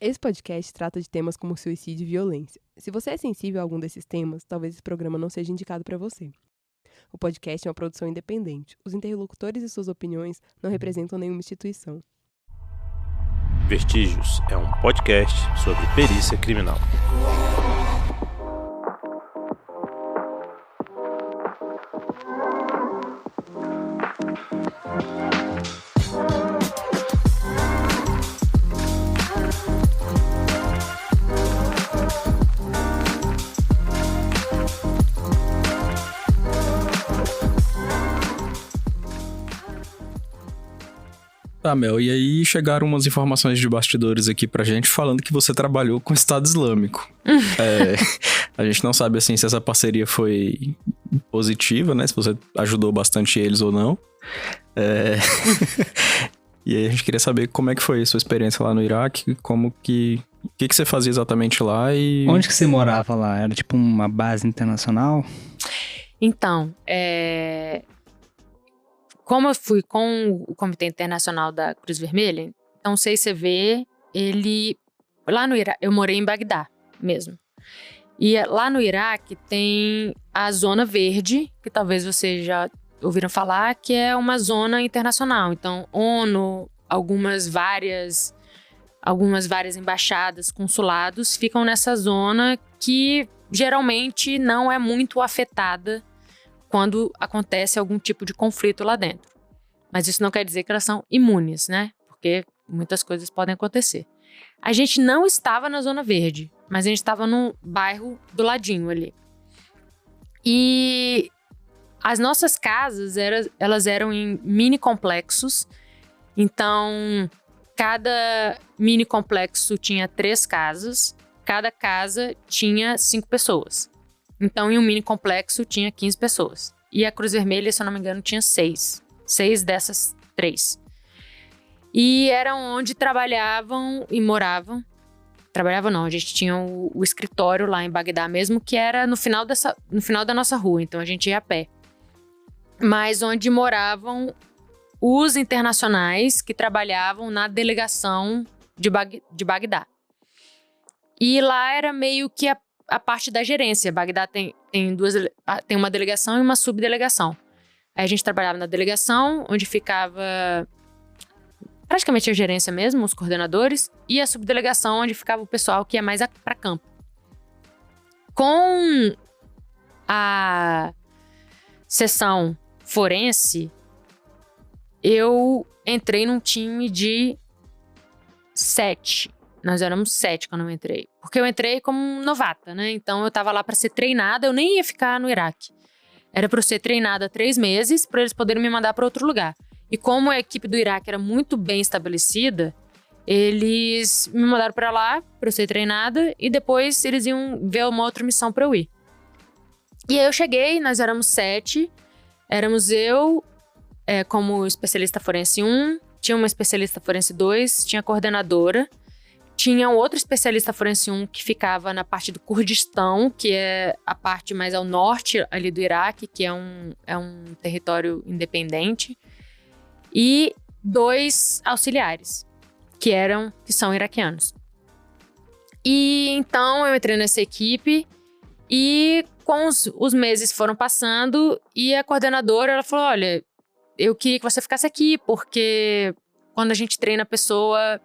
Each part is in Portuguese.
Esse podcast trata de temas como suicídio e violência. Se você é sensível a algum desses temas, talvez esse programa não seja indicado para você. O podcast é uma produção independente. Os interlocutores e suas opiniões não representam nenhuma instituição. Vestígios é um podcast sobre perícia criminal. Tá, Mel, e aí chegaram umas informações de bastidores aqui pra gente falando que você trabalhou com o Estado Islâmico. A gente não sabe, assim, se essa parceria foi positiva, né? Se você ajudou bastante eles ou não. E aí a gente queria saber como é que foi a sua experiência lá no Iraque, como que... O que você fazia exatamente lá e... Onde que você morava lá? Era tipo uma base internacional? Então, como eu fui com o Comitê Internacional da Cruz Vermelha, então o CICV, ele... Lá no Iraque, eu morei em Bagdá mesmo. E lá no Iraque tem a Zona Verde, que talvez vocês já ouviram falar, que é uma zona internacional. Então, ONU, algumas várias embaixadas, consulados ficam nessa zona que geralmente não é muito afetada quando acontece algum tipo de conflito lá dentro. Mas isso não quer dizer que elas são imunes, né? Porque muitas coisas podem acontecer. A gente não estava na Zona Verde, mas a gente estava no bairro do ladinho ali. E as nossas casas, elas eram em mini complexos. Então, cada mini complexo tinha 3 casas. Cada casa tinha 5 pessoas. Então, em um mini complexo, tinha 15 pessoas. E a Cruz Vermelha, se eu não me engano, tinha 6. 6 dessas 3. E era onde trabalhavam e moravam. Trabalhavam não, a gente tinha o escritório lá em Bagdá mesmo, que era no final da nossa rua. Então, a gente ia a pé. Mas onde moravam os internacionais que trabalhavam na delegação de Bagdá. E lá era meio que a parte da gerência. Bagdá tem uma delegação e uma subdelegação. Aí a gente trabalhava na delegação, onde ficava praticamente a gerência mesmo, os coordenadores, e a subdelegação, onde ficava o pessoal que ia mais para campo. Com a seção forense, eu entrei num time de 7. Nós éramos 7 quando eu entrei. Porque eu entrei como novata, né? Então eu tava lá pra ser treinada, eu nem ia ficar no Iraque. Era pra eu ser treinada 3 meses, pra eles poderem me mandar pra outro lugar. E como a equipe do Iraque era muito bem estabelecida, eles me mandaram pra lá, pra eu ser treinada, e depois eles iam ver uma outra missão pra eu ir. E aí eu cheguei, nós éramos 7, éramos eu, como especialista forense 1, tinha uma especialista forense 2, tinha a coordenadora, tinha um outro especialista forense 1 que ficava na parte do Kurdistão, que é a parte mais ao norte ali do Iraque, que é um território independente, e 2 auxiliares, que são iraquianos. E então eu entrei nessa equipe e com os meses foram passando e a coordenadora ela falou, olha, eu queria que você ficasse aqui, porque quando a gente treina a pessoa,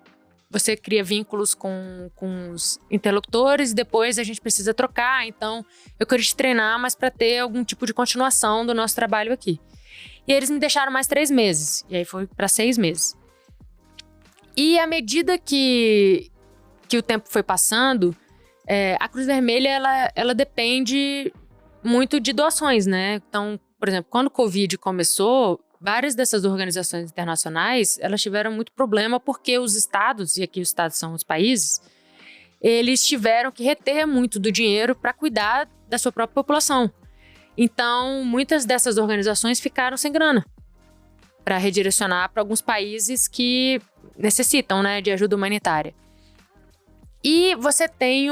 você cria vínculos com os interlocutores e depois a gente precisa trocar. Então, eu queria te treinar, mas para ter algum tipo de continuação do nosso trabalho aqui. E eles me deixaram mais 3 meses. E aí foi para 6 meses. E à medida que o tempo foi passando, a Cruz Vermelha, ela depende muito de doações, né? Então, por exemplo, quando o Covid começou, várias dessas organizações internacionais, elas tiveram muito problema porque os estados, e aqui os estados são os países, eles tiveram que reter muito do dinheiro para cuidar da sua própria população. Então, muitas dessas organizações ficaram sem grana para redirecionar para alguns países que necessitam, né, de ajuda humanitária. E você tem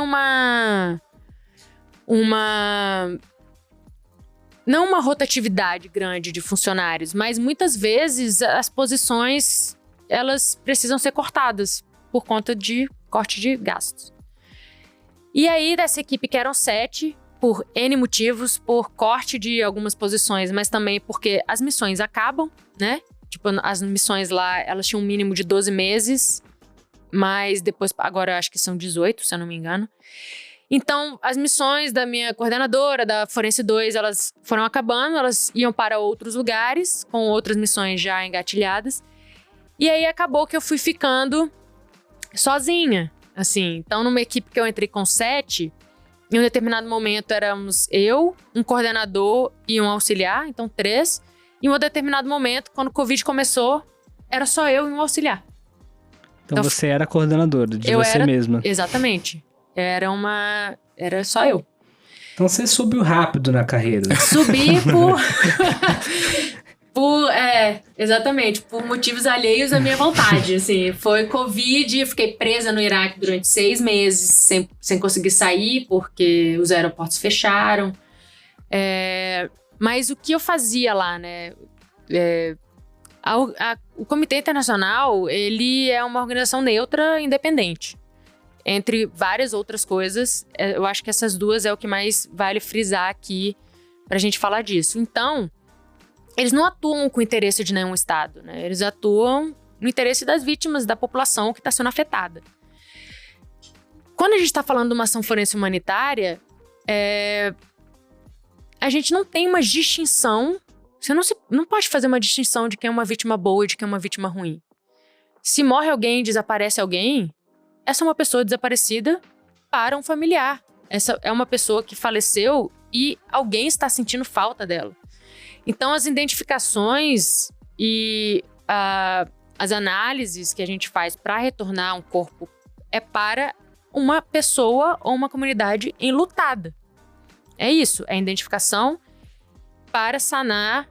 não uma rotatividade grande de funcionários, mas muitas vezes as posições, elas precisam ser cortadas por conta de corte de gastos. E aí, dessa equipe que eram 7, por N motivos, por corte de algumas posições, mas também porque as missões acabam, né? Tipo, as missões lá, elas tinham um mínimo de 12 meses, mas depois, agora acho que são 18, se eu não me engano. Então, as missões da minha coordenadora, da Forense 2, elas foram acabando, elas iam para outros lugares, com outras missões já engatilhadas. E aí, acabou que eu fui ficando sozinha, assim. Então, numa equipe que eu entrei com 7, em um determinado momento éramos eu, um coordenador e um auxiliar, então 3. Em um determinado momento, quando o Covid começou, era só eu e um auxiliar. Então você era coordenadora de você mesma. Exatamente. Era só eu. Então você subiu rápido na carreira. Subi exatamente, por motivos alheios à minha vontade, assim. Foi Covid, eu fiquei presa no Iraque durante 6 meses, sem conseguir sair, porque os aeroportos fecharam. Mas o que eu fazia lá, né? O Comitê Internacional, ele é uma organização neutra, independente. Entre várias outras coisas, eu acho que essas duas é o que mais vale frisar aqui pra gente falar disso. Então, eles não atuam com o interesse de nenhum Estado, né? Eles atuam no interesse das vítimas, da população que está sendo afetada. Quando a gente está falando de uma ação forense humanitária, a gente não tem uma distinção. Você não pode fazer uma distinção de quem é uma vítima boa e de quem é uma vítima ruim. Se morre alguém e desaparece alguém, essa é uma pessoa desaparecida para um familiar. Essa é uma pessoa que faleceu e alguém está sentindo falta dela. Então, as identificações e as análises que a gente faz para retornar um corpo é para uma pessoa ou uma comunidade enlutada. É isso, é a identificação para sanar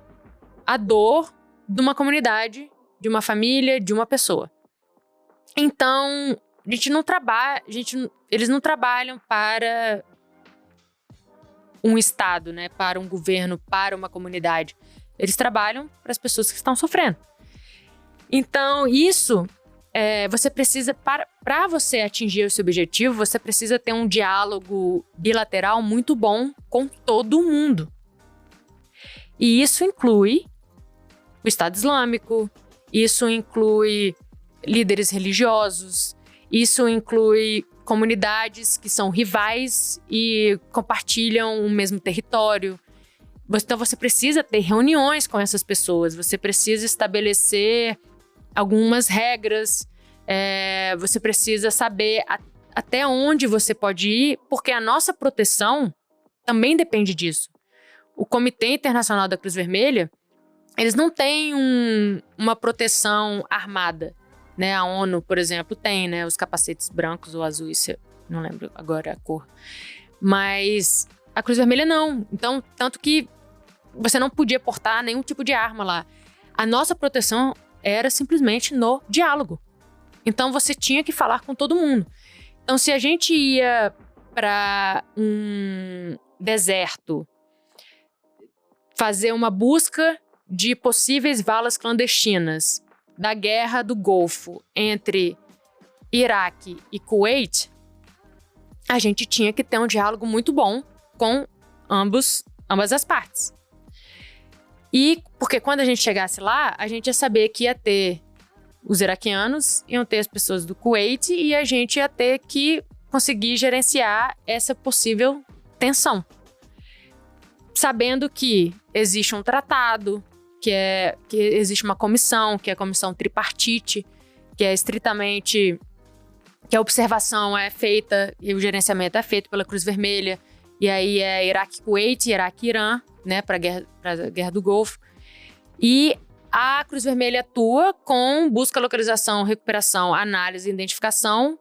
a dor de uma comunidade, de uma família, de uma pessoa. Então, eles não trabalham para um Estado, né? Para um governo, para uma comunidade. Eles trabalham para as pessoas que estão sofrendo. Então, isso, você precisa, para você atingir esse objetivo, você precisa ter um diálogo bilateral muito bom com todo mundo. E isso inclui o Estado Islâmico, isso inclui líderes religiosos, isso inclui comunidades que são rivais e compartilham o mesmo território. Então você precisa ter reuniões com essas pessoas, você precisa estabelecer algumas regras, você precisa saber até onde você pode ir, porque a nossa proteção também depende disso. O Comitê Internacional da Cruz Vermelha, eles não têm uma proteção armada, né? A ONU, por exemplo, tem, né? Os capacetes brancos ou azuis, não lembro agora a cor. Mas a Cruz Vermelha não. Então, tanto que você não podia portar nenhum tipo de arma lá. A nossa proteção era simplesmente no diálogo. Então, você tinha que falar com todo mundo. Então, se a gente ia para um deserto fazer uma busca de possíveis valas clandestinas da Guerra do Golfo entre Iraque e Kuwait, a gente tinha que ter um diálogo muito bom com ambas as partes. E porque quando a gente chegasse lá, a gente ia saber que ia ter os iraquianos, iam ter as pessoas do Kuwait e a gente ia ter que conseguir gerenciar essa possível tensão. Sabendo que existe um tratado, que existe uma comissão, que é a comissão tripartite, que é estritamente que a observação é feita e o gerenciamento é feito pela Cruz Vermelha, e aí é Iraque-Kuwait, Iraque-Irã, né, para a Guerra do Golfo. E a Cruz Vermelha atua com busca, localização, recuperação, análise e identificação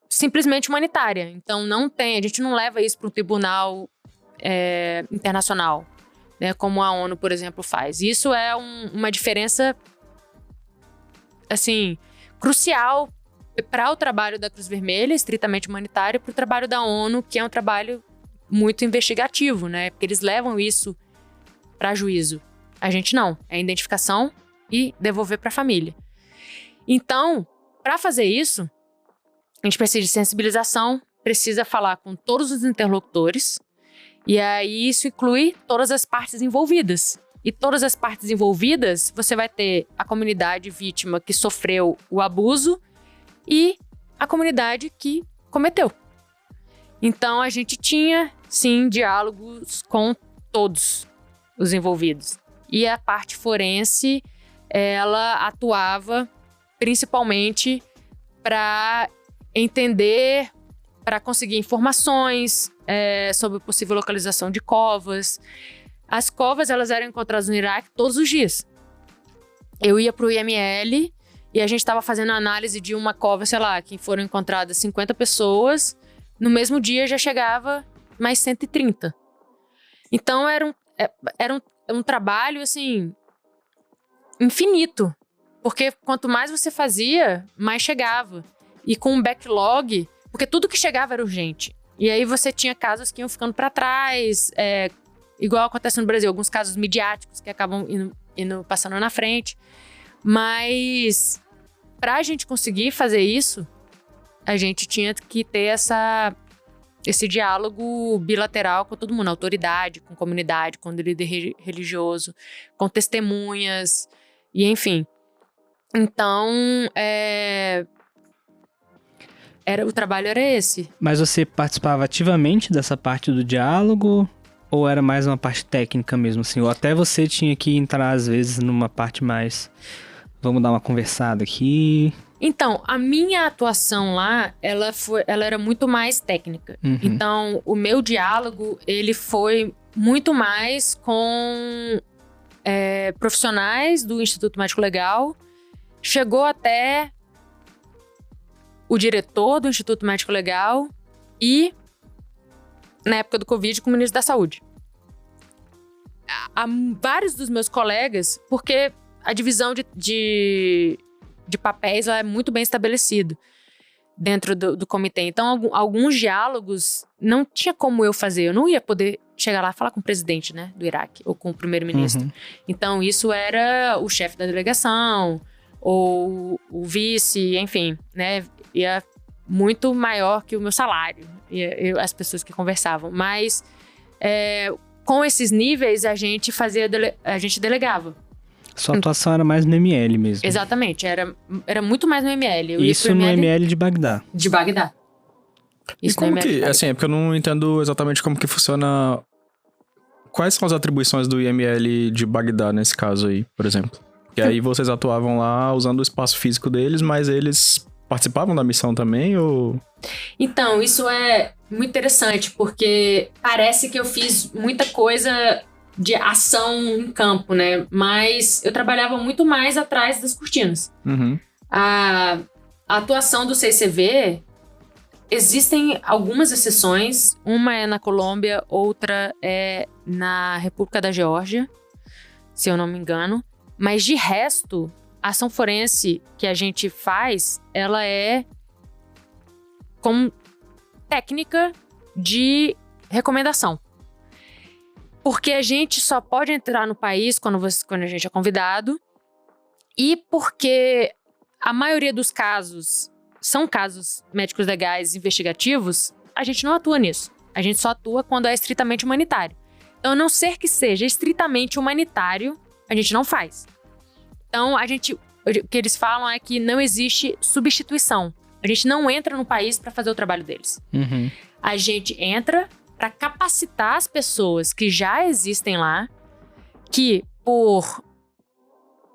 simplesmente humanitária. Então a gente não leva isso para um tribunal internacional, né, como a ONU, por exemplo, faz. Isso é uma diferença, assim, crucial para o trabalho da Cruz Vermelha, estritamente humanitário, para o trabalho da ONU, que é um trabalho muito investigativo, né? Porque eles levam isso para juízo. A gente não. É identificação e devolver para a família. Então, para fazer isso, A gente precisa de sensibilização, precisa falar com todos os interlocutores, e aí isso inclui todas as partes envolvidas. E todas as partes envolvidas, você vai ter a comunidade vítima que sofreu o abuso e a comunidade que cometeu. Então, a gente tinha, sim, diálogos com todos os envolvidos. E a parte forense, ela atuava principalmente para entender, para conseguir informações sobre possível localização de covas. As covas, elas eram encontradas no Iraque todos os dias. Eu ia pro IML e a gente estava fazendo análise de uma cova, sei lá, que foram encontradas 50 pessoas. No mesmo dia já chegava mais 130. Então era um trabalho, assim, infinito. Porque quanto mais você fazia, mais chegava. E com um backlog, porque tudo que chegava era urgente. E aí você tinha casos que iam ficando para trás, igual acontece no Brasil, alguns casos midiáticos que acabam passando na frente. Mas pra gente conseguir fazer isso, a gente tinha que ter esse diálogo bilateral com todo mundo, autoridade, com comunidade, com líder religioso, com testemunhas, e enfim. Então, o trabalho era esse. Mas você participava ativamente dessa parte do diálogo? Ou era mais uma parte técnica mesmo, assim? Ou até você tinha que entrar, às vezes, numa parte mais... Vamos dar uma conversada aqui... Então, a minha atuação lá, ela era muito mais técnica. Uhum. Então, o meu diálogo, ele foi muito mais com profissionais do Instituto Médico Legal. Chegou até o diretor do Instituto Médico Legal e, na época do Covid, com o ministro da Saúde. Há vários dos meus colegas, porque a divisão de papéis lá é muito bem estabelecido dentro do comitê. Então, alguns diálogos não tinha como eu fazer. Eu não ia poder chegar lá e falar com o presidente, né, do Iraque, ou com o primeiro-ministro. Uhum. Então, isso era o chefe da delegação, ou o vice, enfim, né, ia muito maior que o meu salário, as pessoas que conversavam. Mas, com esses níveis, a gente delegava. Sua atuação era mais no ML mesmo. Exatamente, era muito mais no ML. Isso no ML de Bagdá. De Bagdá. Isso E como no ML de que, Bagdá. assim, é porque eu não entendo exatamente como que funciona... Quais são as atribuições do IML de Bagdá nesse caso aí, por exemplo? Porque aí vocês atuavam lá usando o espaço físico deles, mas eles participavam da missão também, ou... Então, isso é muito interessante, porque parece que eu fiz muita coisa de ação em campo, né? Mas eu trabalhava muito mais atrás das cortinas. Uhum. A atuação do CCV, existem algumas exceções. Uma é na Colômbia, outra é na República da Geórgia, se eu não me engano. Mas de resto, a ação forense que a gente faz, ela é como técnica de recomendação. Porque a gente só pode entrar no país quando a gente é convidado, e porque a maioria dos casos são casos médicos legais investigativos, a gente não atua nisso. A gente só atua quando é estritamente humanitário. Então, a não ser que seja estritamente humanitário, a gente não faz. Então, o que eles falam é que não existe substituição. A gente não entra no país para fazer o trabalho deles. Uhum. A gente entra para capacitar as pessoas que já existem lá, que por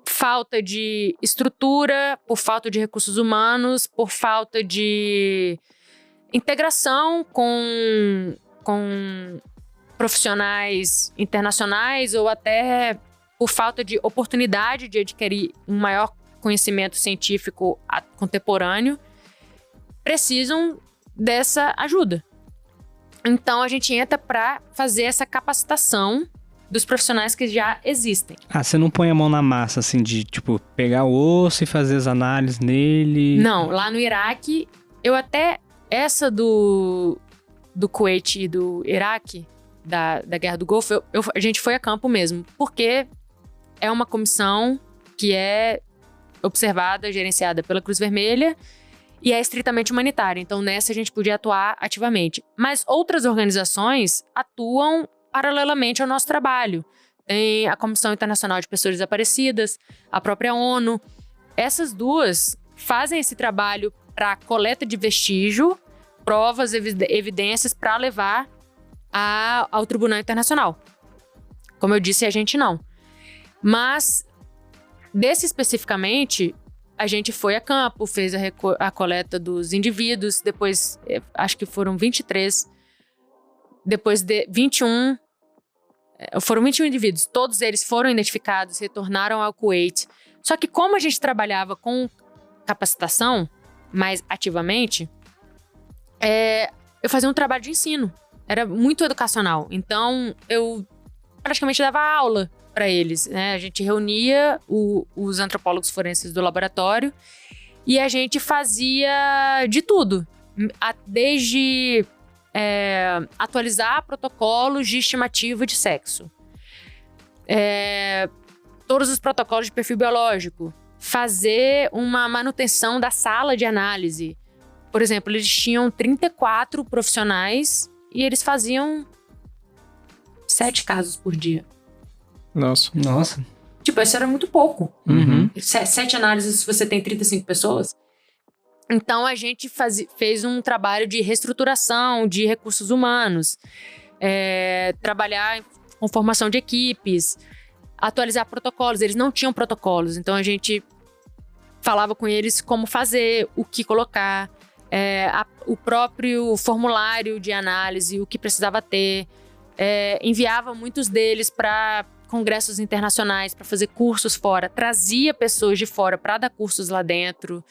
falta de estrutura, por falta de recursos humanos, por falta de integração com profissionais internacionais, ou até por falta de oportunidade de adquirir um maior conhecimento científico contemporâneo, precisam dessa ajuda. Então, a gente entra para fazer essa capacitação dos profissionais que já existem. Ah, você não põe a mão na massa, assim, de, tipo, pegar o osso e fazer as análises nele? Não, lá no Iraque, essa do Kuwait e do Iraque, da Guerra do Golfo, a gente foi a campo mesmo, porque é uma comissão que é observada, gerenciada pela Cruz Vermelha, e é estritamente humanitária. Então, nessa a gente podia atuar ativamente. Mas outras organizações atuam paralelamente ao nosso trabalho. Tem a Comissão Internacional de Pessoas Desaparecidas, a própria ONU. Essas duas fazem esse trabalho para coleta de vestígio, provas, evidências para levar ao Tribunal Internacional. Como eu disse, a gente não. Mas, desse especificamente, a gente foi a campo, fez a coleta dos indivíduos, depois, acho que foram 23, depois de 21, foram 21 indivíduos, todos eles foram identificados, retornaram ao Kuwait. Só que como a gente trabalhava com capacitação, mais ativamente, eu fazia um trabalho de ensino, era muito educacional. Então, eu praticamente dava aula para eles, né? A gente reunia os antropólogos forenses do laboratório e a gente fazia de tudo, desde atualizar protocolos de estimativa de sexo, todos os protocolos de perfil biológico, fazer uma manutenção da sala de análise. Por exemplo, eles tinham 34 profissionais e eles faziam 7 casos por dia. Nossa. Tipo, isso era muito pouco. Uhum. 7 análises se você tem 35 pessoas. Então, a gente fez um trabalho de reestruturação de recursos humanos, trabalhar com formação de equipes, atualizar protocolos. Eles não tinham protocolos, então a gente falava com eles como fazer, o que colocar, o próprio formulário de análise, o que precisava ter. Enviava muitos deles para congressos internacionais, para fazer cursos fora, trazia pessoas de fora para dar cursos lá dentro.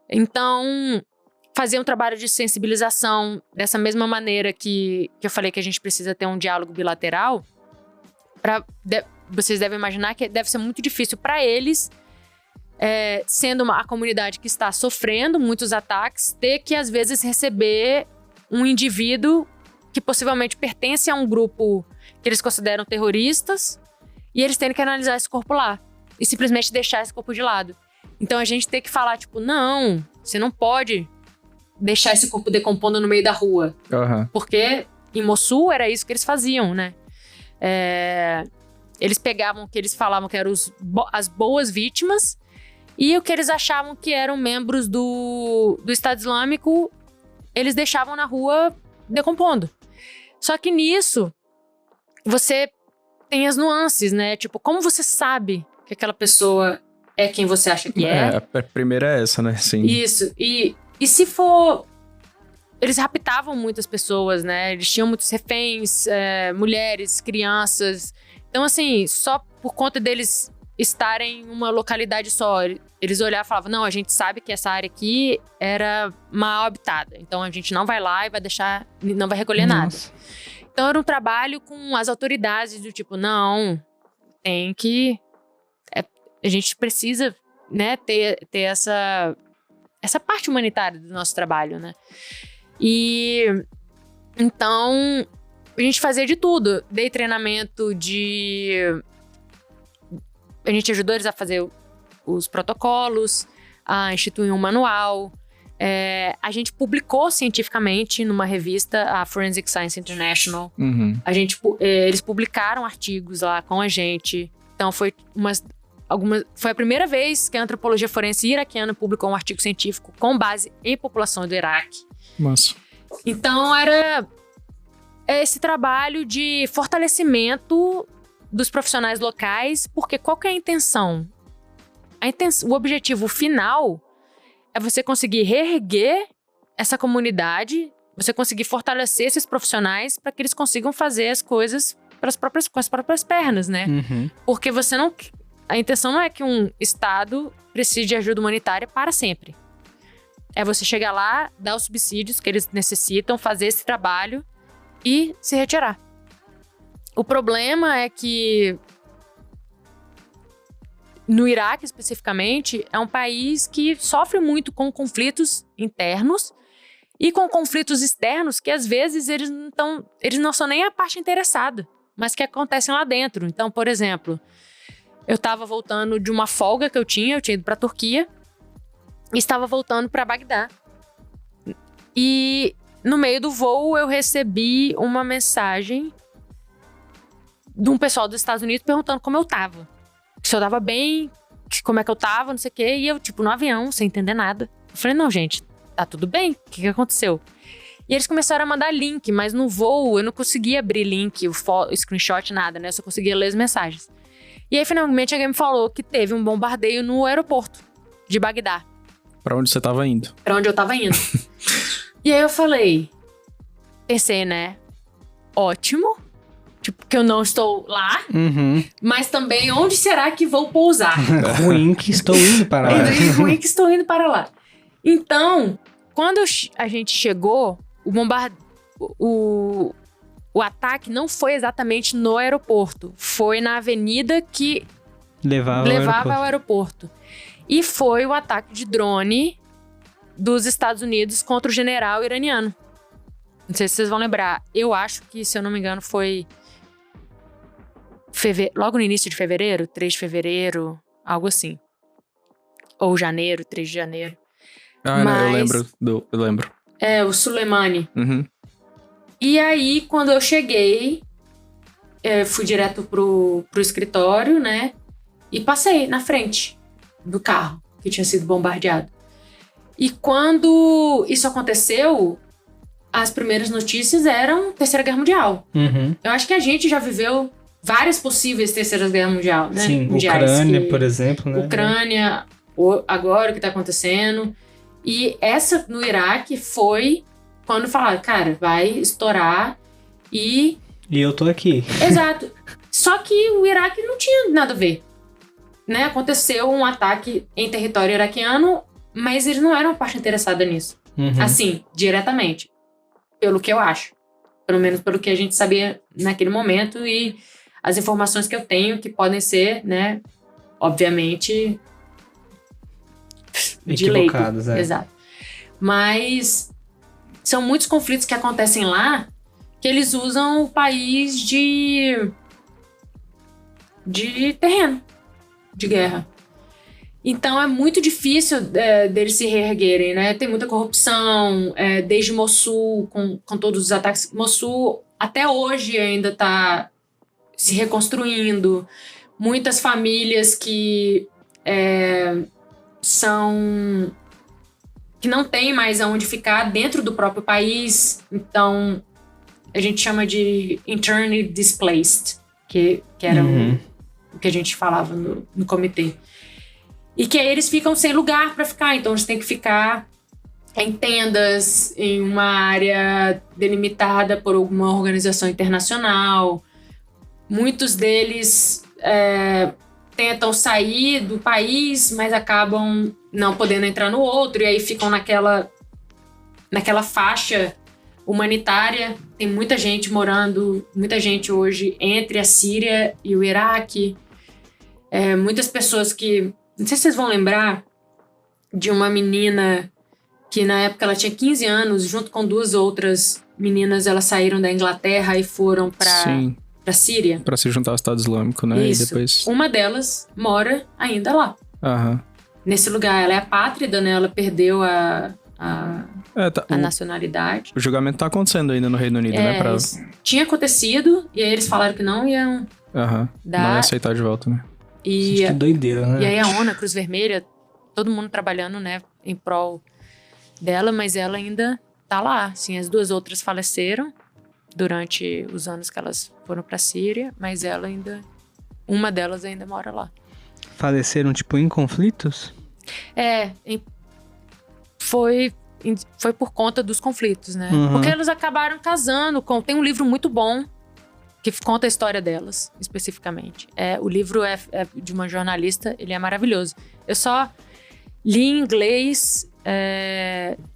Então, fazia um trabalho de sensibilização dessa mesma maneira que eu falei que a gente precisa ter um diálogo bilateral. Vocês devem imaginar que deve ser muito difícil para eles, sendo a comunidade que está sofrendo muitos ataques, ter que, às vezes, receber um indivíduo que possivelmente pertence a um grupo que eles consideram terroristas e eles terem que analisar esse corpo lá e simplesmente deixar esse corpo de lado. Então, a gente tem que falar, tipo, não, você não pode deixar esse corpo decompondo no meio da rua. Uhum. Porque em Mossul era isso que eles faziam, né? Eles pegavam o que eles falavam que eram as boas vítimas e o que eles achavam que eram membros do Estado Islâmico, eles deixavam na rua decompondo. Só que nisso, você tem as nuances, né? Tipo, como você sabe que aquela pessoa é quem você acha que é? A primeira é essa, né? Sim. Isso. E se for... Eles raptavam muitas pessoas, né? Eles tinham muitos reféns, mulheres, crianças. Então, assim, só por conta deles estarem em uma localidade só, eles olhavam e falavam, não, a gente sabe que essa área aqui era mal habitada. Então, a gente não vai lá e vai deixar... Não vai recolher nada. Então, era um trabalho com as autoridades do tipo, não, tem que... a gente precisa, né, ter essa parte humanitária do nosso trabalho, né? E então a gente fazia de tudo. Dei treinamento a gente ajudou eles a fazer os protocolos, a instituir um manual. A gente publicou cientificamente numa revista, a Forensic Science International. Uhum. Eles publicaram artigos lá com a gente. Então foi a primeira vez que a antropologia forense iraquiana publicou um artigo científico com base em população do Iraque. Nossa. Então, era esse trabalho de fortalecimento dos profissionais locais, porque qual que é a intenção? O objetivo final é você conseguir reerguer essa comunidade, você conseguir fortalecer esses profissionais para que eles consigam fazer as coisas com as próprias pernas, né? Uhum. Porque a intenção não é que um Estado precise de ajuda humanitária para sempre. É você chegar lá, dar os subsídios que eles necessitam, fazer esse trabalho e se retirar. O problema é que no Iraque, especificamente, é um país que sofre muito com conflitos internos e com conflitos externos que, às vezes, eles não são nem a parte interessada, mas que acontecem lá dentro. Então, por exemplo, eu estava voltando de uma folga que eu tinha ido para a Turquia e estava voltando para Bagdá. E no meio do voo eu recebi uma mensagem de um pessoal dos Estados Unidos perguntando como eu tava. Se eu tava bem, como é que eu tava, não sei o quê. E eu, no avião, sem entender nada. Eu falei, não, gente, tá tudo bem? O que aconteceu? E eles começaram a mandar link, mas no voo eu não conseguia abrir link, o screenshot, nada, né? Eu só conseguia ler as mensagens. E aí, finalmente, alguém me falou que teve um bombardeio no aeroporto de Bagdá. Pra onde você tava indo? Pra onde eu tava indo. E aí eu pensei, né? Ótimo. Que eu não estou lá. Mas também, onde será que vou pousar? Ruim que estou indo para lá. Ruim que estou indo para lá. Então, quando a gente chegou, o ataque não foi exatamente no aeroporto. Foi na avenida que levava ao aeroporto. E foi o ataque de drone dos Estados Unidos contra o general iraniano. Não sei se vocês vão lembrar. Eu acho que, se eu não me engano, foi logo no início de fevereiro, 3 de fevereiro, algo assim. Ou janeiro, 3 de janeiro. Eu lembro. É, o Soleimani. Uhum. E aí, quando eu cheguei, fui direto pro escritório, né? E passei na frente do carro que tinha sido bombardeado. E quando isso aconteceu, as primeiras notícias eram Terceira Guerra Mundial. Eu acho que a gente já viveu várias possíveis Terceiras Guerras Mundial, né? Sim, Ucrânia, por exemplo, né? Ucrânia, agora o que tá acontecendo. E essa no Iraque foi quando falaram, cara, vai estourar e eu tô aqui. Exato. Só que o Iraque não tinha nada a ver. Né? Aconteceu um ataque em território iraquiano, mas eles não eram parte interessada nisso. Assim, diretamente. Pelo que eu acho. Pelo menos pelo que a gente sabia naquele momento e as informações que eu tenho que podem ser, né, obviamente equivocadas, Exato. Mas são muitos conflitos que acontecem lá que eles usam o país de terreno de guerra. Então é muito difícil deles se reerguerem, né? Tem muita corrupção, desde Mossul, com todos os ataques. Mossul até hoje ainda está se reconstruindo. Muitas famílias que que não tem mais aonde ficar dentro do próprio país. Então a gente chama de internally displaced, que era o que a gente falava no comitê. E que aí eles ficam sem lugar para ficar, então eles têm que ficar em tendas, em uma área delimitada por alguma organização internacional. Muitos deles tentam sair do país, mas acabam não podendo entrar no outro, e aí ficam naquela faixa humanitária. Tem muita gente hoje entre a Síria e o Iraque. Muitas pessoas que... Não sei se vocês vão lembrar de uma menina que na época ela tinha 15 anos, junto com 2 outras meninas, elas saíram da Inglaterra e foram pra Síria. Pra se juntar ao Estado Islâmico, né? Isso. E depois... Uma delas mora ainda lá. Nesse lugar, ela é apátrida, né? Ela perdeu a nacionalidade. O julgamento tá acontecendo ainda no Reino Unido, né? Tinha acontecido, e aí eles falaram que não iam não ia aceitar de volta, né? Que doideira, né? E aí a ONU, a Cruz Vermelha, todo mundo trabalhando, né, em prol dela, mas ela ainda tá lá. Assim, as 2 outras faleceram durante os anos que elas foram pra Síria, mas uma delas ainda mora lá. Faleceram, tipo, em conflitos? Foi por conta dos conflitos, né? Porque elas acabaram casando tem um livro muito bom que conta a história delas, especificamente. O livro é de uma jornalista, ele é maravilhoso. Eu só li em inglês,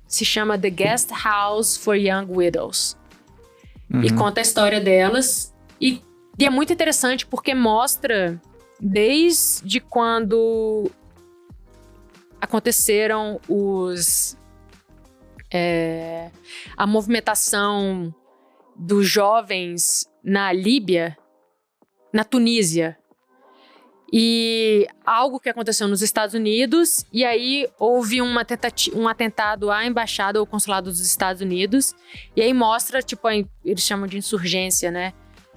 se chama The Guest House for Young Widows. E conta a história delas. E é muito interessante porque mostra desde quando aconteceram a movimentação dos jovens na Líbia, na Tunísia. e algo que aconteceu nos Estados Unidos, e aí houve um atentado à embaixada ou consulado dos Estados Unidos, e aí mostra, tipo, eles chamam de insurgência, né?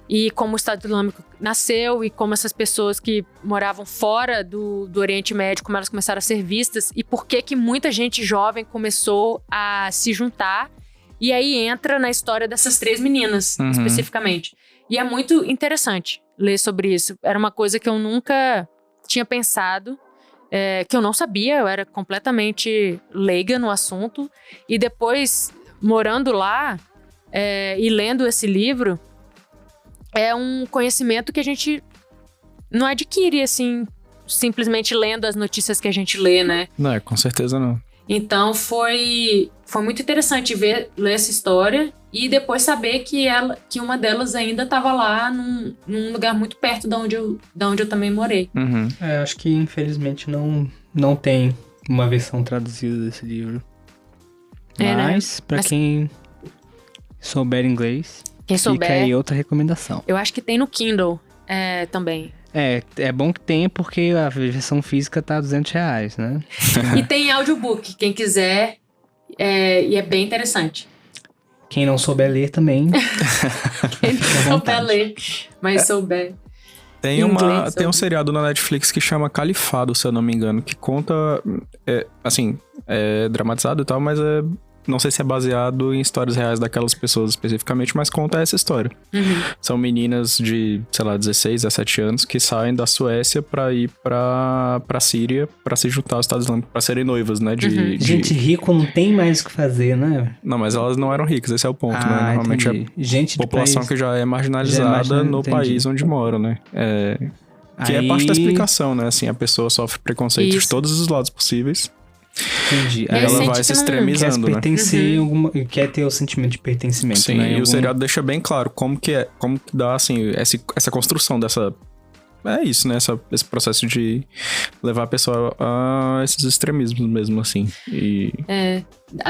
E como o Estado Islâmico nasceu e como essas pessoas que moravam fora do Oriente Médio, como elas começaram a ser vistas e por que muita gente jovem começou a se juntar. E aí entra na história dessas 3 meninas, especificamente. E é muito interessante ler sobre isso. Era uma coisa que eu nunca tinha pensado, que eu não sabia, eu era completamente leiga no assunto. E depois, morando lá e lendo esse livro, é um conhecimento que a gente não adquire, assim, simplesmente lendo as notícias que a gente lê, né? Não, com certeza não. Então, foi muito interessante ler essa história e depois saber que uma delas ainda estava lá num lugar muito perto de onde eu também morei. Acho que, infelizmente, não tem uma versão traduzida desse livro. Mas, né? pra quem souber inglês... Quem souber, fica aí outra recomendação. Eu acho que tem no Kindle também. É bom que tenha porque a versão física tá R$200, né? E tem audiobook, quem quiser, e é bem interessante. Quem não souber ler também. Quem não souber ler, mas souber. Tem um seriado na Netflix que chama Califado, se eu não me engano, que conta, é dramatizado e tal, mas não sei se é baseado em histórias reais daquelas pessoas especificamente, mas conta essa história. São meninas de, sei lá, 16, 17 anos que saem da Suécia pra ir pra Síria pra se juntar aos Estados Unidos, pra serem noivas, né? Gente rico não tem mais o que fazer, né? Não, mas elas não eram ricas, esse é o ponto, né? Normalmente gente a população que já é marginalizada no país onde mora, né? Que é parte da explicação, né? Assim, a pessoa sofre preconceito de todos os lados possíveis. Entendi. Aí ela vai se extremizando, quer pertencer quer ter o sentimento de pertencimento. Sim, né? E o seriado deixa bem claro como que dá, assim, essa construção dessa... É isso, né? Esse processo de levar a pessoa a esses extremismos mesmo, assim.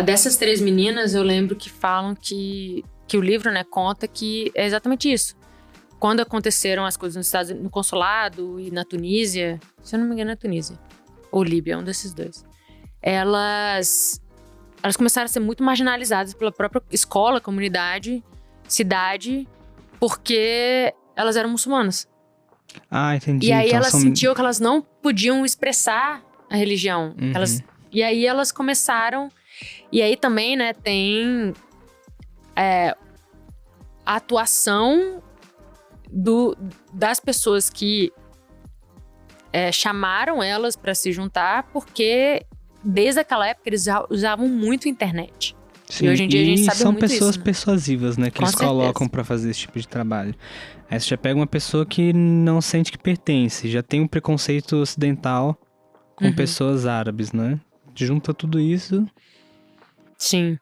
Dessas 3 meninas, eu lembro que falam que o livro, né, conta que é exatamente isso. Quando aconteceram as coisas nos Estados Unidos, no consulado e na Tunísia, se eu não me engano, é Tunísia ou Líbia, um desses dois. Elas começaram a ser muito marginalizadas pela própria escola, comunidade, cidade, porque elas eram muçulmanas. Ah, entendi. E aí elas sentiam que elas não podiam expressar a religião. E aí elas começaram... E aí também, né, tem a atuação das pessoas que chamaram elas para se juntar, porque... Desde aquela época, eles usavam muito a internet. Sim, e hoje em dia a gente sabe muito isso. São pessoas persuasivas, né? Que eles colocam pra fazer esse tipo de trabalho. Aí você já pega uma pessoa que não sente que pertence. Já tem um preconceito ocidental com pessoas árabes, né? Junta tudo isso. Sim.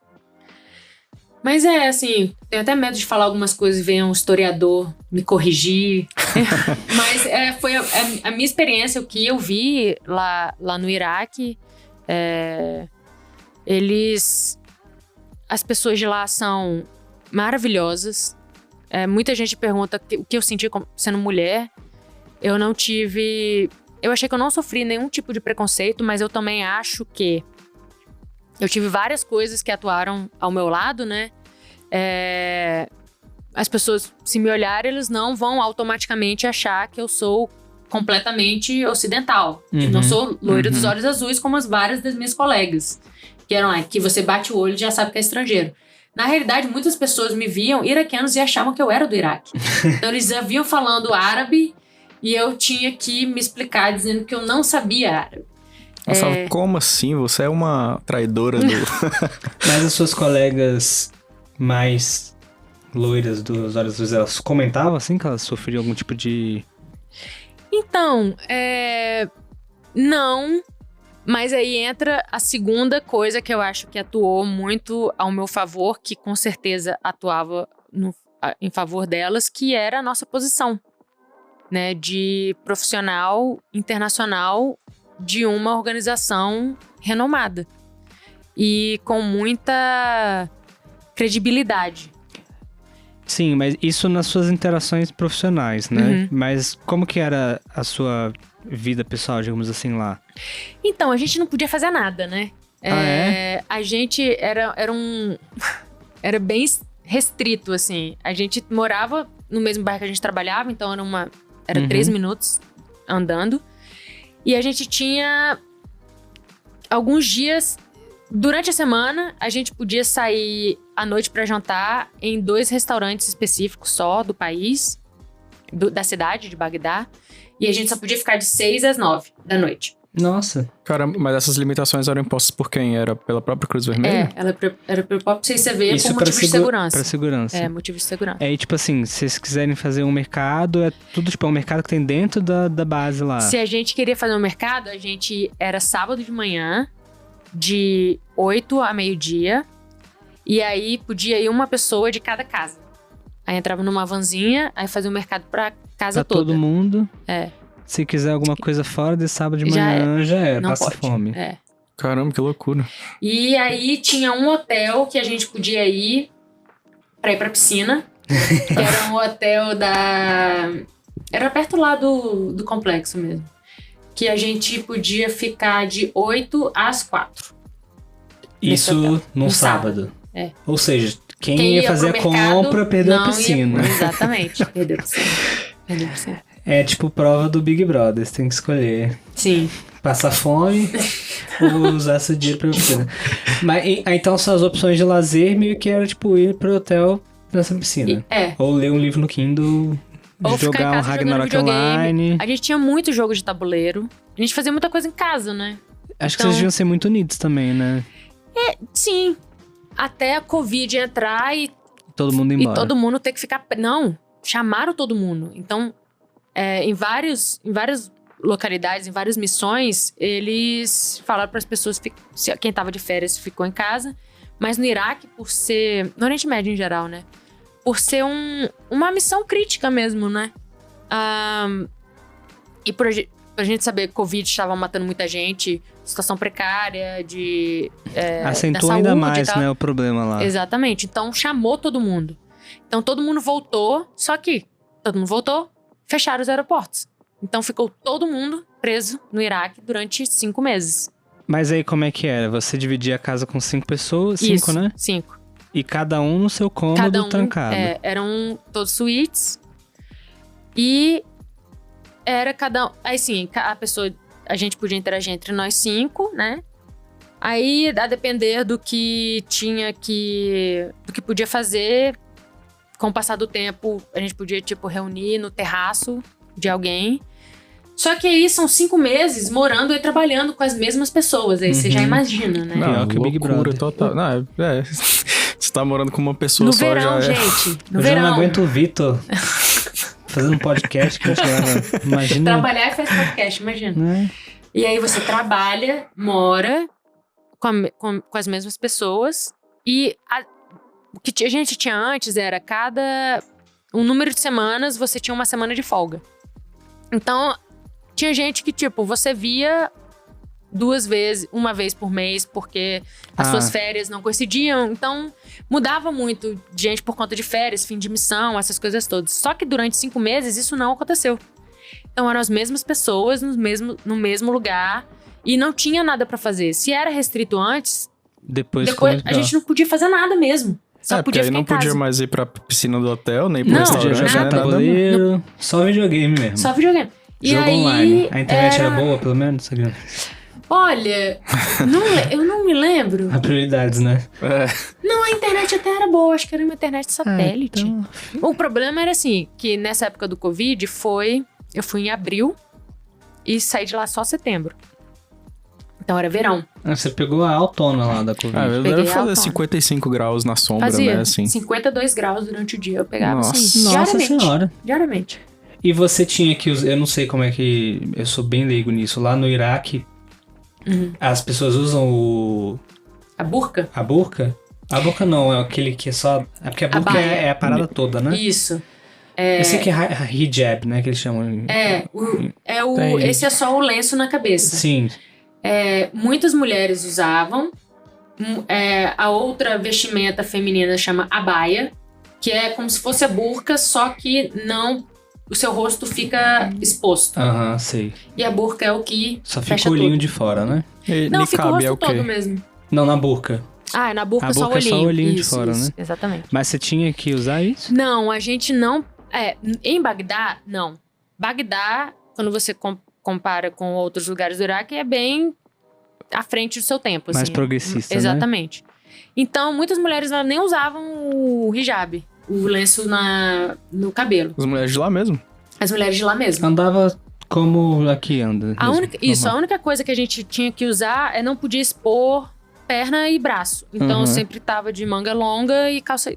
Mas assim, tenho até medo de falar algumas coisas e venha um historiador me corrigir. Mas foi a minha experiência, o que eu vi lá no Iraque. As pessoas de lá são maravilhosas. Muita gente pergunta o que eu senti sendo mulher. Eu achei que eu não sofri nenhum tipo de preconceito, mas eu também acho que eu tive várias coisas que atuaram ao meu lado, né? As pessoas, se me olharem, eles não vão automaticamente achar que eu sou completamente ocidental. Eu não sou loira dos olhos azuis como as várias das minhas colegas. Que eram que você bate o olho e já sabe que é estrangeiro. Na realidade, muitas pessoas me viam iraquianos e achavam que eu era do Iraque. Então eles vinham falando árabe e eu tinha que me explicar dizendo que eu não sabia árabe. Nossa, como assim? Você é uma traidora do... Mas as suas colegas mais loiras dos olhos azuis, elas comentavam assim que elas sofriam algum tipo de... Então, não, mas aí entra a segunda coisa que eu acho que atuou muito ao meu favor, que com certeza atuava em favor delas, que era a nossa posição, né, de profissional internacional de uma organização renomada e com muita credibilidade. Sim, mas isso nas suas interações profissionais, né? Uhum. Mas como que era a sua vida pessoal, digamos assim, lá? Então, a gente não podia fazer nada, né? A gente era bem restrito, assim. A gente morava no mesmo bairro que a gente trabalhava, então era 3 minutos andando. E a gente tinha alguns dias... Durante a semana, a gente podia sair à noite pra jantar em 2 restaurantes específicos só do país, da cidade de Bagdá. E a gente só podia ficar de 6 às 9 da noite. Nossa. Caramba, mas essas limitações eram impostas por quem? Era pela própria Cruz Vermelha? Ela era pelo próprio CCV por motivo de segurança. Pra segurança. Motivo de segurança. E tipo assim, se vocês quiserem fazer um mercado, é tudo tipo, é um mercado que tem dentro da base lá. Se a gente queria fazer um mercado, a gente era sábado de manhã, de 8 a meio-dia, e aí podia ir uma pessoa de cada casa. Aí entrava numa vanzinha, aí fazia o mercado pra casa pra toda. todo mundo. É. Se quiser alguma coisa fora de sábado de manhã, já era, não passa pode. fome. É. Caramba, que loucura. E aí tinha um hotel que a gente podia ir pra ir pra piscina, que era um hotel era perto lá do complexo mesmo. Que a gente podia ficar de 8 às 4. Isso no sábado. É. Ou seja, quem ia fazer a compra perdeu a piscina. Exatamente, perdeu a piscina. É tipo prova do Big Brother, você tem que escolher. Sim. Passar fome ou usar seu dinheiro pra piscina. Mas então suas opções de lazer meio que era tipo ir pro hotel nessa piscina. Ou ler um livro no Kindle... Ou jogar um Ragnarok Online. A gente tinha muito jogo de tabuleiro. A gente fazia muita coisa em casa, né? Acho que vocês deviam ser muito unidos também, né? Sim. Até a Covid entrar e... Todo mundo ir embora. E todo mundo ter que ficar... Não, chamaram todo mundo. Então, em várias localidades, em várias missões, eles falaram para as pessoas... Quem tava de férias ficou em casa. Mas no Iraque, por ser... No Oriente Médio em geral, né? Por ser uma missão crítica mesmo, né? E pra gente saber que Covid estava matando muita gente, situação precária, acentua da ainda saúde mais, e tal. né, o problema lá. Exatamente. Então, chamou todo mundo. Então, todo mundo voltou, só que todo mundo voltou, fecharam os aeroportos. Então, ficou todo mundo preso no Iraque durante 5 meses. Mas aí, como é que era? Você dividia a casa com 5 pessoas? 5, né? 5. E cada um no seu cômodo trancado. Eram todos suítes. E era cada um... Aí sim, a gente podia interagir entre nós 5, né? Aí, a depender do que podia fazer, com o passar do tempo, a gente podia, tipo, reunir no terraço de alguém. Só que aí são 5 meses morando e trabalhando com as mesmas pessoas. Aí você já imagina, né? Não, que o Big Brother. Total. Não, você tá morando com uma pessoa no só verão, já gente. No Eu verão. já não aguento o Vitor fazendo um podcast que a gente grava. Imagina. Trabalhar e faz podcast, imagina. Né? E aí você trabalha, mora com as mesmas pessoas. E o que a gente tinha antes era um número de semanas, você tinha uma semana de folga. Então, tinha gente que, tipo, você via 2 vezes, 1 vez por mês, porque as suas férias não coincidiam. Então, mudava muito de gente por conta de férias, fim de missão, essas coisas todas. Só que durante 5 meses, isso não aconteceu. Então, eram as mesmas pessoas no mesmo lugar e não tinha nada pra fazer. Se era restrito antes, depois a gente não podia fazer nada mesmo. Só podia ficar não em casa. podia mais ir pra piscina do hotel, nem pro Não, restaurante. Podia jogar nada. tabuleiro, só videogame mesmo. Só videogame. E Jogo aí, online. A internet era boa, pelo menos? Olha, eu não me lembro. Há prioridades, né? Não, a internet até era boa, acho que era uma internet satélite. Então... O problema era assim, que nessa época do Covid eu fui em abril e saí de lá só setembro. Então era verão. Você pegou a autona lá da Covid. Eu Peguei deve fazer autona. 55 graus na sombra, Fazia né? Assim. 52 graus durante o dia, eu pegava Nossa. assim, Nossa diariamente. senhora. Diariamente. E você tinha que usar... Eu não sei como é que... Eu sou bem leigo nisso. Lá no Iraque, as pessoas usam A burca? a burca? A burca não, é aquele que é só... É porque a burca baia. é a parada toda, né? Isso. Eu sei que é hijab, né? Que eles chamam. Esse é só o lenço na cabeça. Sim. Muitas mulheres usavam. A outra vestimenta feminina chama abaya, que é como se fosse a burca, só que não... O seu rosto fica exposto. Aham, sei. E a burca é o que Só fecha fica o olhinho tudo. de fora, né? E Não, fica o niqab rosto todo mesmo. Não, na burca. Ah, na burca A só o burca é olhinho. só o olhinho de Isso, fora, isso, né? Exatamente. Mas você tinha que usar isso? Não, a gente não... em Bagdá, não. Bagdá, quando você compara com outros lugares do Iraque, é bem à frente do seu tempo. Mais assim. progressista, Exatamente. Então, muitas mulheres elas nem usavam o hijab, o lenço no cabelo. As mulheres de lá mesmo. As mulheres de lá mesmo. Andava como aqui anda. A mesmo, normal. única coisa que a gente tinha que usar não podia expor perna e braço. Então, Uhum. eu sempre tava de manga longa e calça.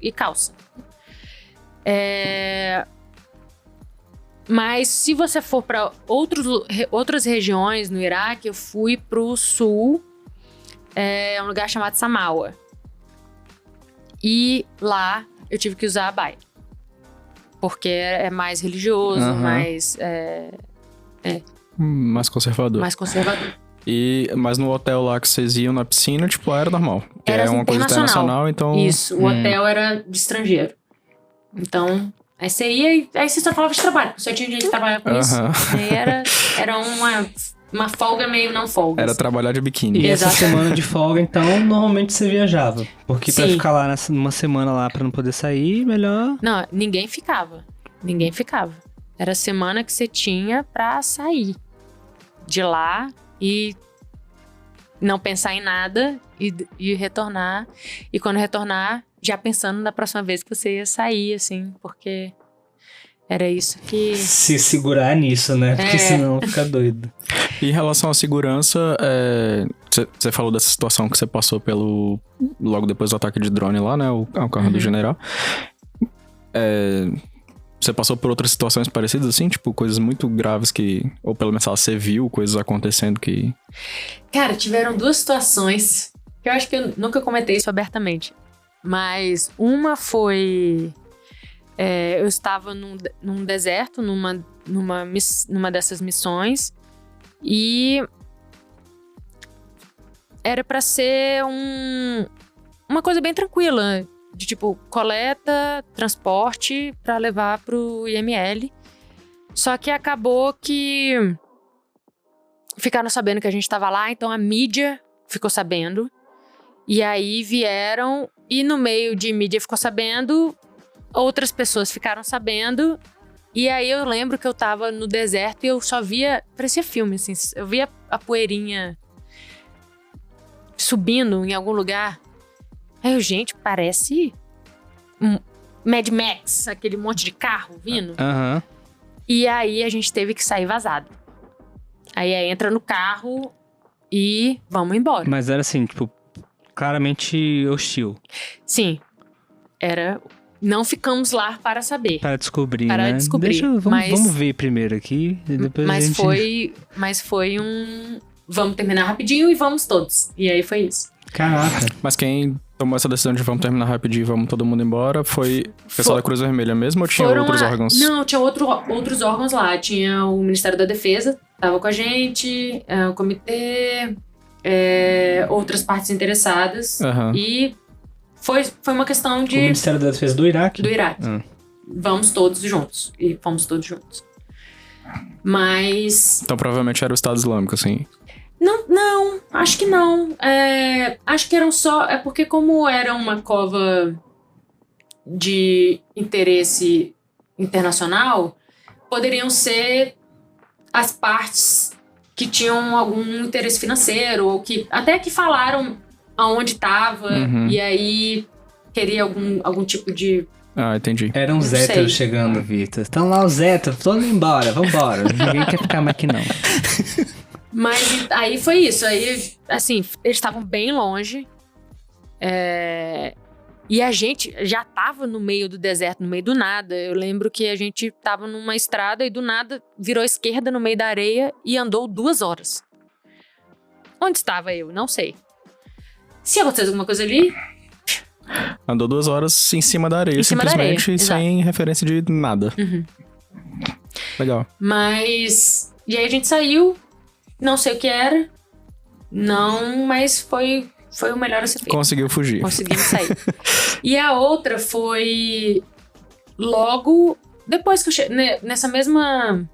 Mas se você for para outras regiões no Iraque, eu fui pro sul, um lugar chamado Samawa. E lá eu tive que usar a baia. Porque é mais religioso, Uhum. mais Mais conservador. conservador. Mas no hotel lá que vocês iam na piscina, tipo, lá era normal. Que Era é uma coisa internacional, então... Isso, o hotel era de estrangeiro. Então, aí você ia e aí você só falava de trabalho. Só tinha gente que trabalhava com isso. Aham. Aí era uma folga meio não folga. Era trabalhar de biquíni. E essa Exato. semana de folga, então, normalmente você viajava. Porque pra Sim. ficar lá uma semana lá pra não poder sair, melhor... Não, ninguém ficava. Ninguém ficava. Era a semana que você tinha pra sair de lá e não pensar em nada e retornar. E quando retornar, já pensando na próxima vez que você ia sair, assim, porque era isso que... Se segurar nisso, né? Porque senão fica doido. E em relação à segurança, você falou dessa situação que você passou logo depois do ataque de drone lá, né? O carro do general. Você passou por outras situações parecidas, assim? Tipo, coisas muito graves que... Ou pelo menos você viu coisas acontecendo que... Cara, tiveram duas situações que eu acho que eu nunca comentei isso abertamente. Mas uma foi... eu estava num deserto, numa dessas missões. E era pra ser uma coisa bem tranquila. De tipo, coleta, transporte pra levar pro IML. Só que acabou que ficaram sabendo que a gente tava lá, então a mídia ficou sabendo. E aí vieram, e no meio de mídia ficou sabendo, outras pessoas ficaram sabendo. E aí eu lembro que eu tava no deserto e eu só via, parecia filme, assim, eu via a poeirinha subindo em algum lugar. Aí eu, gente, parece Mad Max, aquele monte de carro vindo. Aham. E aí a gente teve que sair vazado. Aí entra no carro e vamos embora. Mas era assim, tipo, claramente hostil. Sim, não ficamos lá para saber. Para descobrir, Para né? descobrir, Vamos ver primeiro aqui, e depois a gente... Mas foi vamos terminar rapidinho e vamos todos. E aí foi isso. Caraca. Mas quem tomou essa decisão de vamos terminar rapidinho e vamos todo mundo embora foi o pessoal da Cruz Vermelha mesmo ou tinha outros órgãos? Não, tinha outros órgãos lá. Tinha o Ministério da Defesa, tava com a gente, o comitê, outras partes interessadas. Aham. E foi uma questão de... O Ministério da Defesa do Iraque? Do Iraque. Vamos todos juntos. E fomos todos juntos. Mas... Então provavelmente era o Estado Islâmico, assim. Não, acho que não. Acho que eram só... É porque como era uma cova de interesse internacional, poderiam ser as partes que tinham algum interesse financeiro, ou que até que falaram aonde estava, e aí queria algum tipo de... Ah, entendi. Eram os héteros chegando, Vitor. Estão lá os héteros, todo mundo embora, vambora. Ninguém quer ficar mais aqui, não. Mas aí foi isso. Aí, assim, eles estavam bem longe. E a gente já tava no meio do deserto, no meio do nada. Eu lembro que a gente tava numa estrada e do nada virou à esquerda no meio da areia e andou 2 horas. Onde estava eu? Não sei. Se acontecesse alguma coisa ali... Andou 2 horas em cima da areia, Em cima da simplesmente, areia, sem referência de nada. Legal. Mas... E aí a gente saiu, não sei o que era, mas foi o melhor a ser feito. Conseguiu fugir. Conseguimos sair. E a outra foi logo depois que eu cheguei, nessa mesma...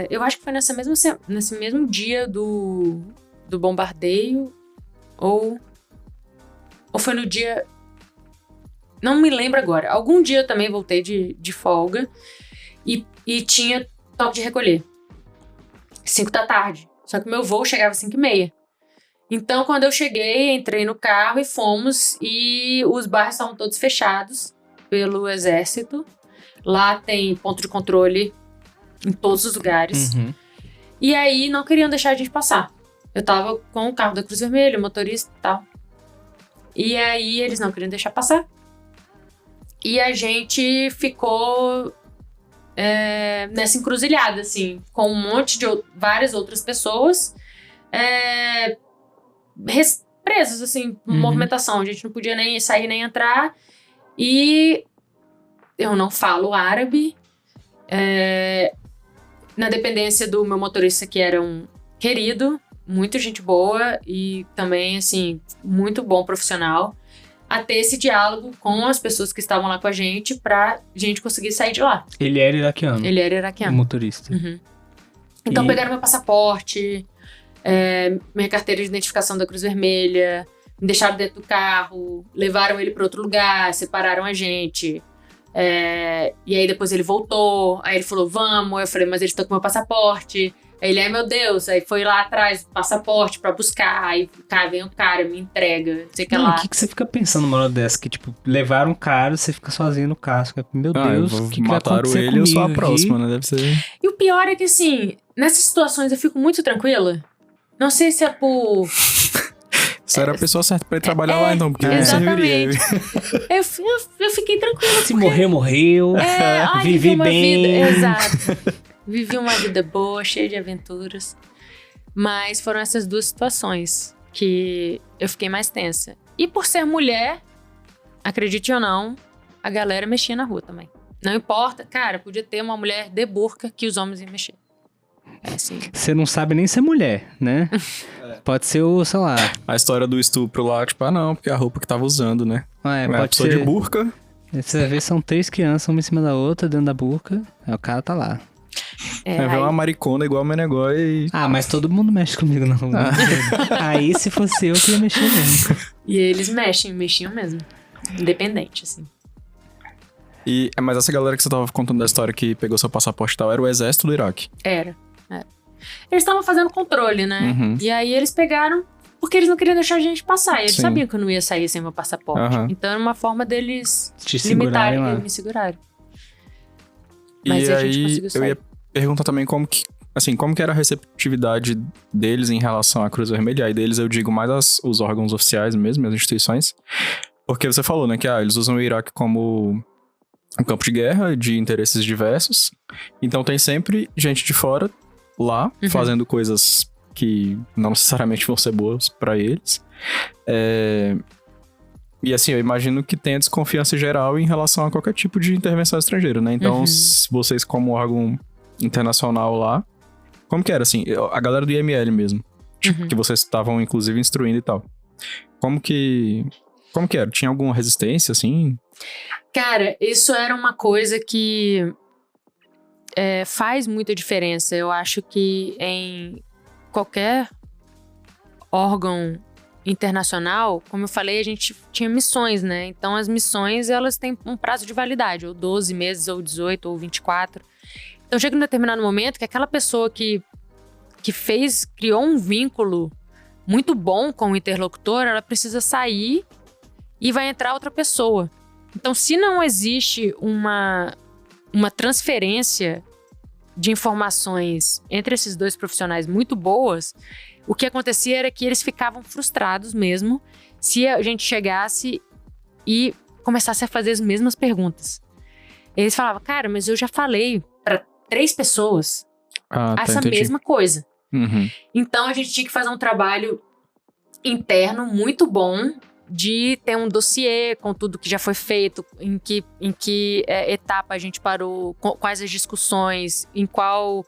eu acho que foi nesse mesmo dia do bombardeio, ou foi no dia... Não me lembro agora. Algum dia eu também voltei de folga e tinha toque de recolher. 5 da tarde. Só que meu voo chegava às 5h30. Então, quando eu cheguei, entrei no carro e fomos. E os bairros estavam todos fechados pelo exército. Lá tem ponto de controle em todos os lugares. Uhum. E aí, não queriam deixar a gente passar. Eu tava com o carro da Cruz Vermelha, o motorista e tal. E aí, eles não queriam deixar passar. E a gente ficou nessa encruzilhada, assim, com um monte de várias outras pessoas presas, assim, movimentação. A gente não podia nem sair nem entrar. E eu não falo árabe. Na dependência do meu motorista, que era um querido, muito gente boa e também, assim, muito bom profissional, a ter esse diálogo com as pessoas que estavam lá com a gente pra gente conseguir sair de lá. Ele era iraquiano. Ele era iraquiano. O motorista. Uhum. Então pegaram meu passaporte, minha carteira de identificação da Cruz Vermelha, me deixaram dentro do carro, levaram ele pra outro lugar, separaram a gente. E aí depois ele voltou, aí ele falou, vamos. Eu falei, mas eles estão com meu passaporte. Aí ele, ai meu Deus, aí foi lá atrás do passaporte pra buscar, aí vem um cara, me entrega, não sei o que lá. O que você fica pensando numa hora dessa? Que, tipo, levaram um cara, você fica sozinho no carro. Meu Deus, o que vai acontecer ele, comigo? eu sou a próxima, né? Deve ser... E o pior é que, assim, nessas situações eu fico muito tranquila. Não sei se é por... Você era a pessoa certa pra ir trabalhar lá, então, porque não serviria. Eu fiquei tranquila. Se morreu, morreu. Vivi bem. Vida, exato. Vivi uma vida boa, cheia de aventuras. Mas foram essas duas situações que eu fiquei mais tensa. E por ser mulher, acredite ou não, a galera mexia na rua também. Não importa, cara, podia ter uma mulher de burca que os homens iam mexer. Assim. Você não sabe nem ser mulher, né? Pode ser o, sei lá... A história do estupro lá, tipo, não, porque é a roupa que tava usando, né? Pode ser... de burca. Você vai ver, são 3 crianças, uma em cima da outra, dentro da burca. Aí o cara tá lá. Ver uma maricona igual o Menegó e... mas todo mundo mexe comigo na rua. Aí, se fosse eu que ia mexer mesmo. E eles mexiam mesmo. Independente, assim. Mas essa galera que você tava contando da história que pegou seu passaporte e tal, era o exército do Iraque? Era. Eles estavam fazendo controle, né? Uhum. E aí eles pegaram, porque eles não queriam deixar a gente passar. E eles Sim. sabiam que eu não ia sair sem meu passaporte. Uhum. Então era uma forma deles te segurarem lá. me segurarem. E Mas a gente aí, conseguiu sair. eu ia perguntar também como que era a receptividade deles em relação à Cruz Vermelha. E aí deles eu digo mais os órgãos oficiais mesmo, as instituições. Porque você falou, né, que eles usam o Iraque como um campo de guerra de interesses diversos. Então tem sempre gente de fora lá, fazendo coisas que não necessariamente vão ser boas pra eles. E assim, eu imagino que tenha desconfiança geral em relação a qualquer tipo de intervenção estrangeira, né? Então, vocês como órgão internacional lá, como que era, assim, a galera do IML mesmo, tipo, que vocês estavam, inclusive, instruindo e tal. Como que era? Tinha alguma resistência, assim? Cara, isso era uma coisa que faz muita diferença. Eu acho que em qualquer órgão internacional, como eu falei, a gente tinha missões, né? Então, as missões, elas têm um prazo de validade, ou 12 meses, ou 18, ou 24. Então, chega um determinado momento que aquela pessoa que criou um vínculo muito bom com o interlocutor, ela precisa sair e vai entrar outra pessoa. Então, se não existe uma transferência de informações entre esses dois profissionais muito boas, o que acontecia era que eles ficavam frustrados mesmo se a gente chegasse e começasse a fazer as mesmas perguntas. Eles falavam, cara, mas eu já falei para 3 pessoas essa mesma coisa. Então, a gente tinha que fazer um trabalho interno muito bom de ter um dossiê com tudo que já foi feito, em que etapa a gente parou, quais as discussões, em qual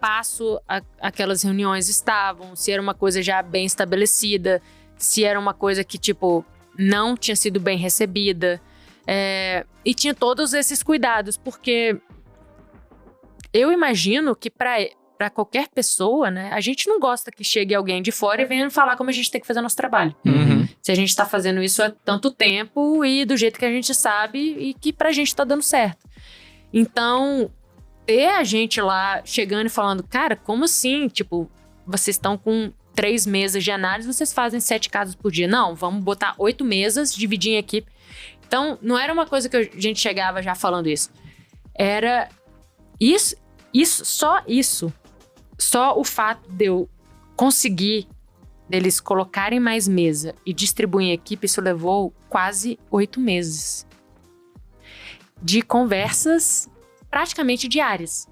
passo aquelas reuniões estavam, se era uma coisa já bem estabelecida, se era uma coisa que, tipo, não tinha sido bem recebida. E tinha todos esses cuidados, porque eu imagino que para qualquer pessoa, né, a gente não gosta que chegue alguém de fora e venha falar como a gente tem que fazer nosso trabalho. Se a gente tá fazendo isso há tanto tempo e do jeito que a gente sabe e que pra gente tá dando certo. Então, ter a gente lá chegando e falando, cara, como assim? Tipo, vocês estão com 3 mesas de análise, vocês fazem 7 casos por dia. Não, vamos botar 8 mesas, dividir em equipe. Então, não era uma coisa que a gente chegava já falando isso. Era isso. Só o fato de eu conseguir deles colocarem mais mesa e distribuir em equipe, isso levou quase 8 meses. De conversas praticamente diárias.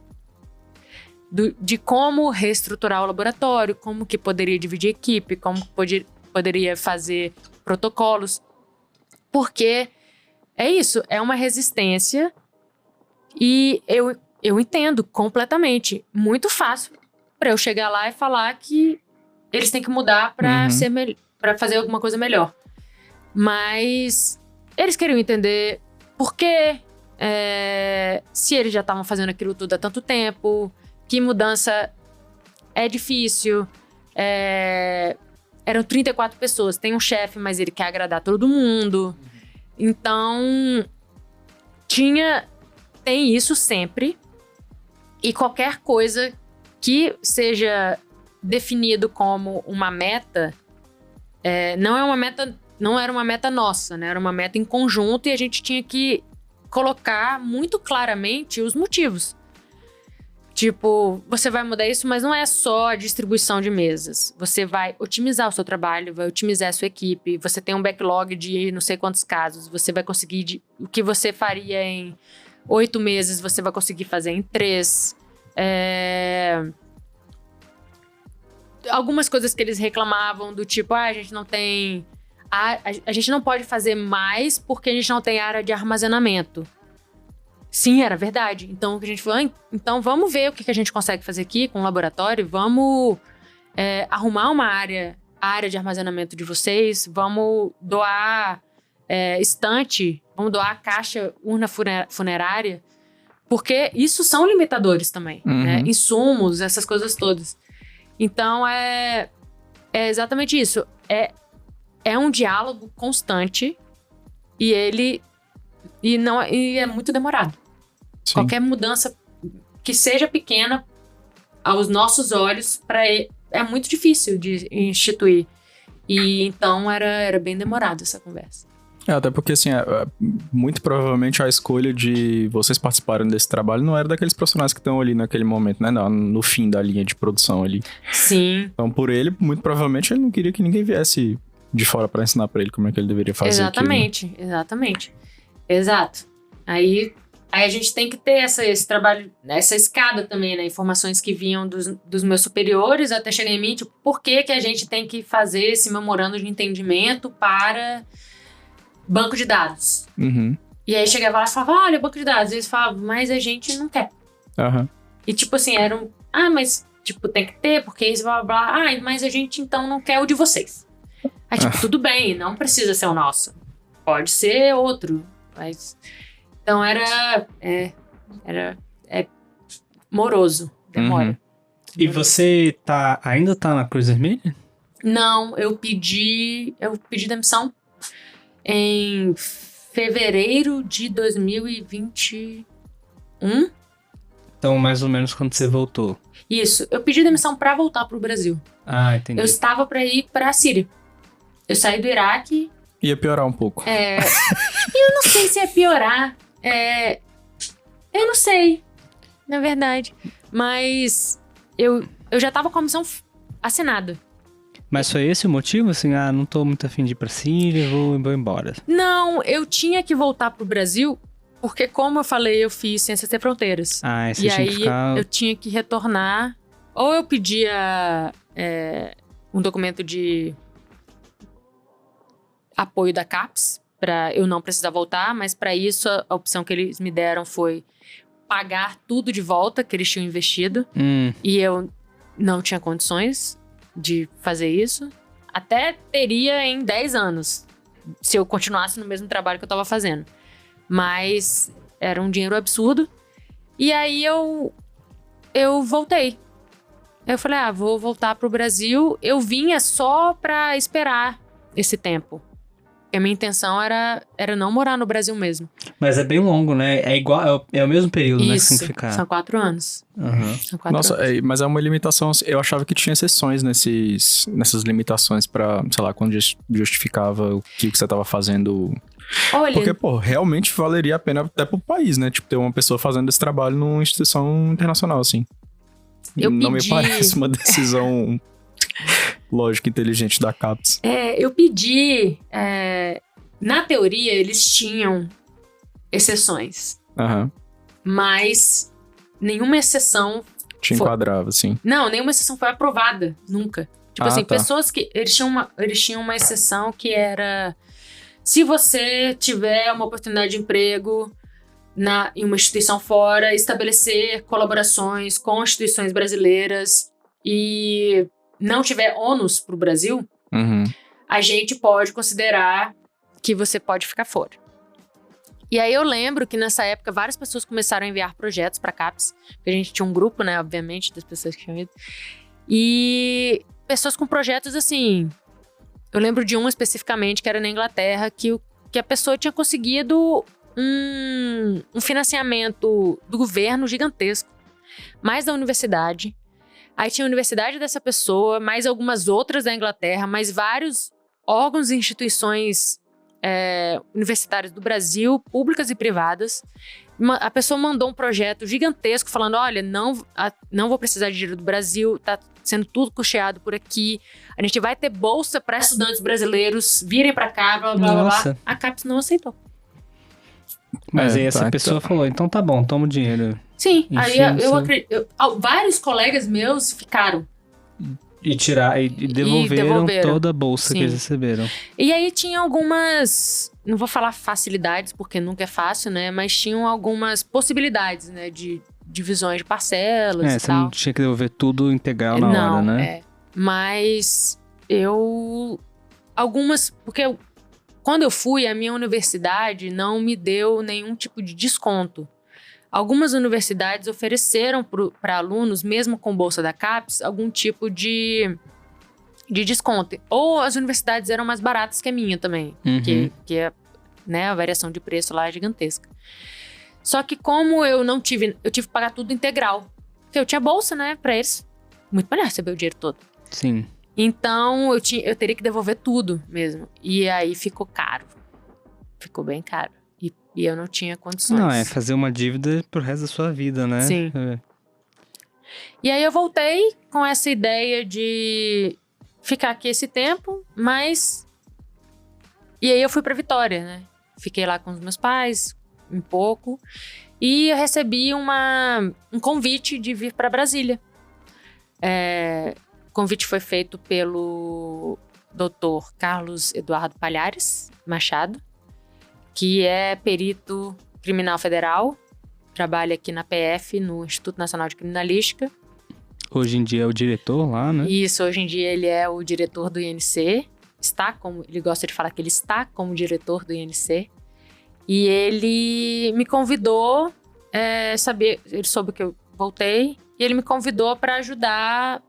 De como reestruturar o laboratório, como que poderia dividir equipe, como poderia fazer protocolos. Porque é isso, é uma resistência e eu entendo completamente. Muito fácil para eu chegar lá e falar que eles têm que mudar para para fazer alguma coisa melhor. Mas eles queriam entender por quê, se eles já estavam fazendo aquilo tudo há tanto tempo, que mudança é difícil. Eram 34 pessoas, tem um chefe, mas ele quer agradar todo mundo. Então, tem isso sempre. E qualquer coisa que seja definido como uma meta, não era uma meta nossa, né? Era uma meta em conjunto e a gente tinha que colocar muito claramente os motivos. Tipo, você vai mudar isso, mas não é só a distribuição de mesas. Você vai otimizar o seu trabalho, vai otimizar a sua equipe. Você tem um backlog de não sei quantos casos. Você vai conseguir... O que você faria em 8 meses, você vai conseguir fazer em 3. Algumas coisas que eles reclamavam do tipo... a gente não tem... A gente não pode fazer mais porque a gente não tem área de armazenamento. Sim, era verdade. Então, a gente falou, então vamos ver o que a gente consegue fazer aqui com o laboratório, vamos arrumar uma área de armazenamento de vocês, vamos doar estante, vamos doar caixa, urna funerária, porque isso são limitadores também, né? Insumos, essas coisas todas. Então, é exatamente isso. É um diálogo constante e é muito demorado. Sim. Qualquer mudança que seja pequena aos nossos olhos é muito difícil de instituir. E então era bem demorado essa conversa. Até porque, assim, muito provavelmente a escolha de vocês participarem desse trabalho não era daqueles profissionais que estão ali naquele momento, né? No fim da linha de produção ali. Sim. Então, por ele, muito provavelmente, ele não queria que ninguém viesse de fora pra ensinar pra ele como é que ele deveria fazer exatamente, aquilo. Exatamente. Exato. Aí a gente tem que ter esse trabalho, essa escada também, né? Informações que vinham dos meus superiores até chegar em mim, tipo, por que a gente tem que fazer esse memorando de entendimento para banco de dados? E aí chegava lá e falava, olha, banco de dados. E eles falavam, mas a gente não quer. E tipo assim, mas tipo, tem que ter, porque isso, blá, blá, blá. Mas a gente então não quer o de vocês. Aí tipo, tudo bem, não precisa ser o nosso. Pode ser outro, mas... Então era moroso, demora. E você ainda tá na Cruz Vermelha? Não, eu pedi demissão em fevereiro de 2021. Então, mais ou menos quando você voltou. Isso, eu pedi demissão pra voltar pro Brasil. Ah, entendi. Eu estava pra ir pra Síria. Eu saí do Iraque. Ia piorar um pouco. Eu não sei se ia piorar. Eu não sei, na verdade. Mas eu já tava com a missão assinada. Mas foi esse o motivo? Assim, não tô muito afim de ir pra Síria, vou embora. Não, eu tinha que voltar pro Brasil, porque como eu falei, eu fiz Ciências Sem Fronteiras. E aí eu tinha que retornar. Ou eu pedia um documento de apoio da CAPES, para eu não precisar voltar, mas para isso a opção que eles me deram foi pagar tudo de volta que eles tinham investido. E eu não tinha condições de fazer isso. Até teria em 10 anos, se eu continuasse no mesmo trabalho que eu estava fazendo. Mas era um dinheiro absurdo. E aí eu voltei. Eu falei, vou voltar pro Brasil. Eu vinha só pra esperar esse tempo. Porque a minha intenção era não morar no Brasil mesmo. Mas é bem longo, né? É igual, é o mesmo período, né? Que tem que ficar. São 4 anos. Uhum. São 4 Nossa, anos. mas é uma limitação. Eu achava que tinha exceções nessas limitações pra, sei lá, quando justificava o que você tava fazendo. Olha, Porque, pô, realmente valeria a pena até pro país, né? Tipo, ter uma pessoa fazendo esse trabalho numa instituição internacional, assim. Não me parece uma decisão lógica e inteligente da CAPES. eu pedi... na teoria, eles tinham exceções. Aham. Mas nenhuma exceção... Te enquadrava, assim. Não, nenhuma exceção foi aprovada. Nunca. Tipo assim, tá. pessoas que... Eles tinham uma exceção que era... Se você tiver uma oportunidade de emprego em uma instituição fora, estabelecer colaborações com instituições brasileiras e não tiver ônus para o Brasil, a gente pode considerar que você pode ficar fora. E aí eu lembro que nessa época várias pessoas começaram a enviar projetos para a CAPES, porque a gente tinha um grupo, né, obviamente, das pessoas que tinham ido, e pessoas com projetos assim... Eu lembro de um especificamente que era na Inglaterra, que a pessoa tinha conseguido um financiamento do governo gigantesco, mais da universidade. Aí tinha a universidade dessa pessoa, mais algumas outras da Inglaterra, mais vários órgãos e instituições universitárias do Brasil, públicas e privadas. A pessoa mandou um projeto gigantesco falando, olha, não vou precisar de dinheiro do Brasil, tá sendo tudo custeado por aqui. A gente vai ter bolsa para estudantes brasileiros virem para cá, blá, blá, blá, blá. A CAPES não aceitou. Mas aí essa pessoa falou, então tá bom, toma o dinheiro. Sim, aí eu acredito... vários colegas meus ficaram. E devolveram toda a bolsa que eles receberam. E aí tinha algumas... Não vou falar facilidades, porque nunca é fácil, né? Mas tinham algumas possibilidades, né? De divisões de parcelas e você tal. não tinha que devolver tudo integral na hora, né? Mas porque quando eu fui, a minha universidade não me deu nenhum tipo de desconto. Algumas universidades ofereceram para alunos, mesmo com bolsa da CAPES, algum tipo de desconto. Ou as universidades eram mais baratas que a minha também, que a variação de preço lá é gigantesca. Só que como eu tive que pagar tudo integral. Porque eu tinha bolsa, né, pra eles. Muito melhor receber o dinheiro todo. Sim. Então, eu teria que devolver tudo mesmo. E aí ficou caro. Ficou bem caro. E eu não tinha condições. Não, é fazer uma dívida pro resto da sua vida, né? Sim. E aí eu voltei com essa ideia de ficar aqui esse tempo, mas... E aí eu fui pra Vitória, né? Fiquei lá com os meus pais um pouco. E eu recebi um convite de vir pra Brasília. O convite foi feito pelo Dr. Carlos Eduardo Palhares Machado, que é perito criminal federal, trabalha aqui na PF, no Instituto Nacional de Criminalística. Hoje em dia é o diretor lá, né? Isso, hoje em dia ele é o diretor do INC, ele gosta de falar que ele está como diretor do INC, e ele me convidou, ele soube que eu voltei, e ele me convidou para ajudar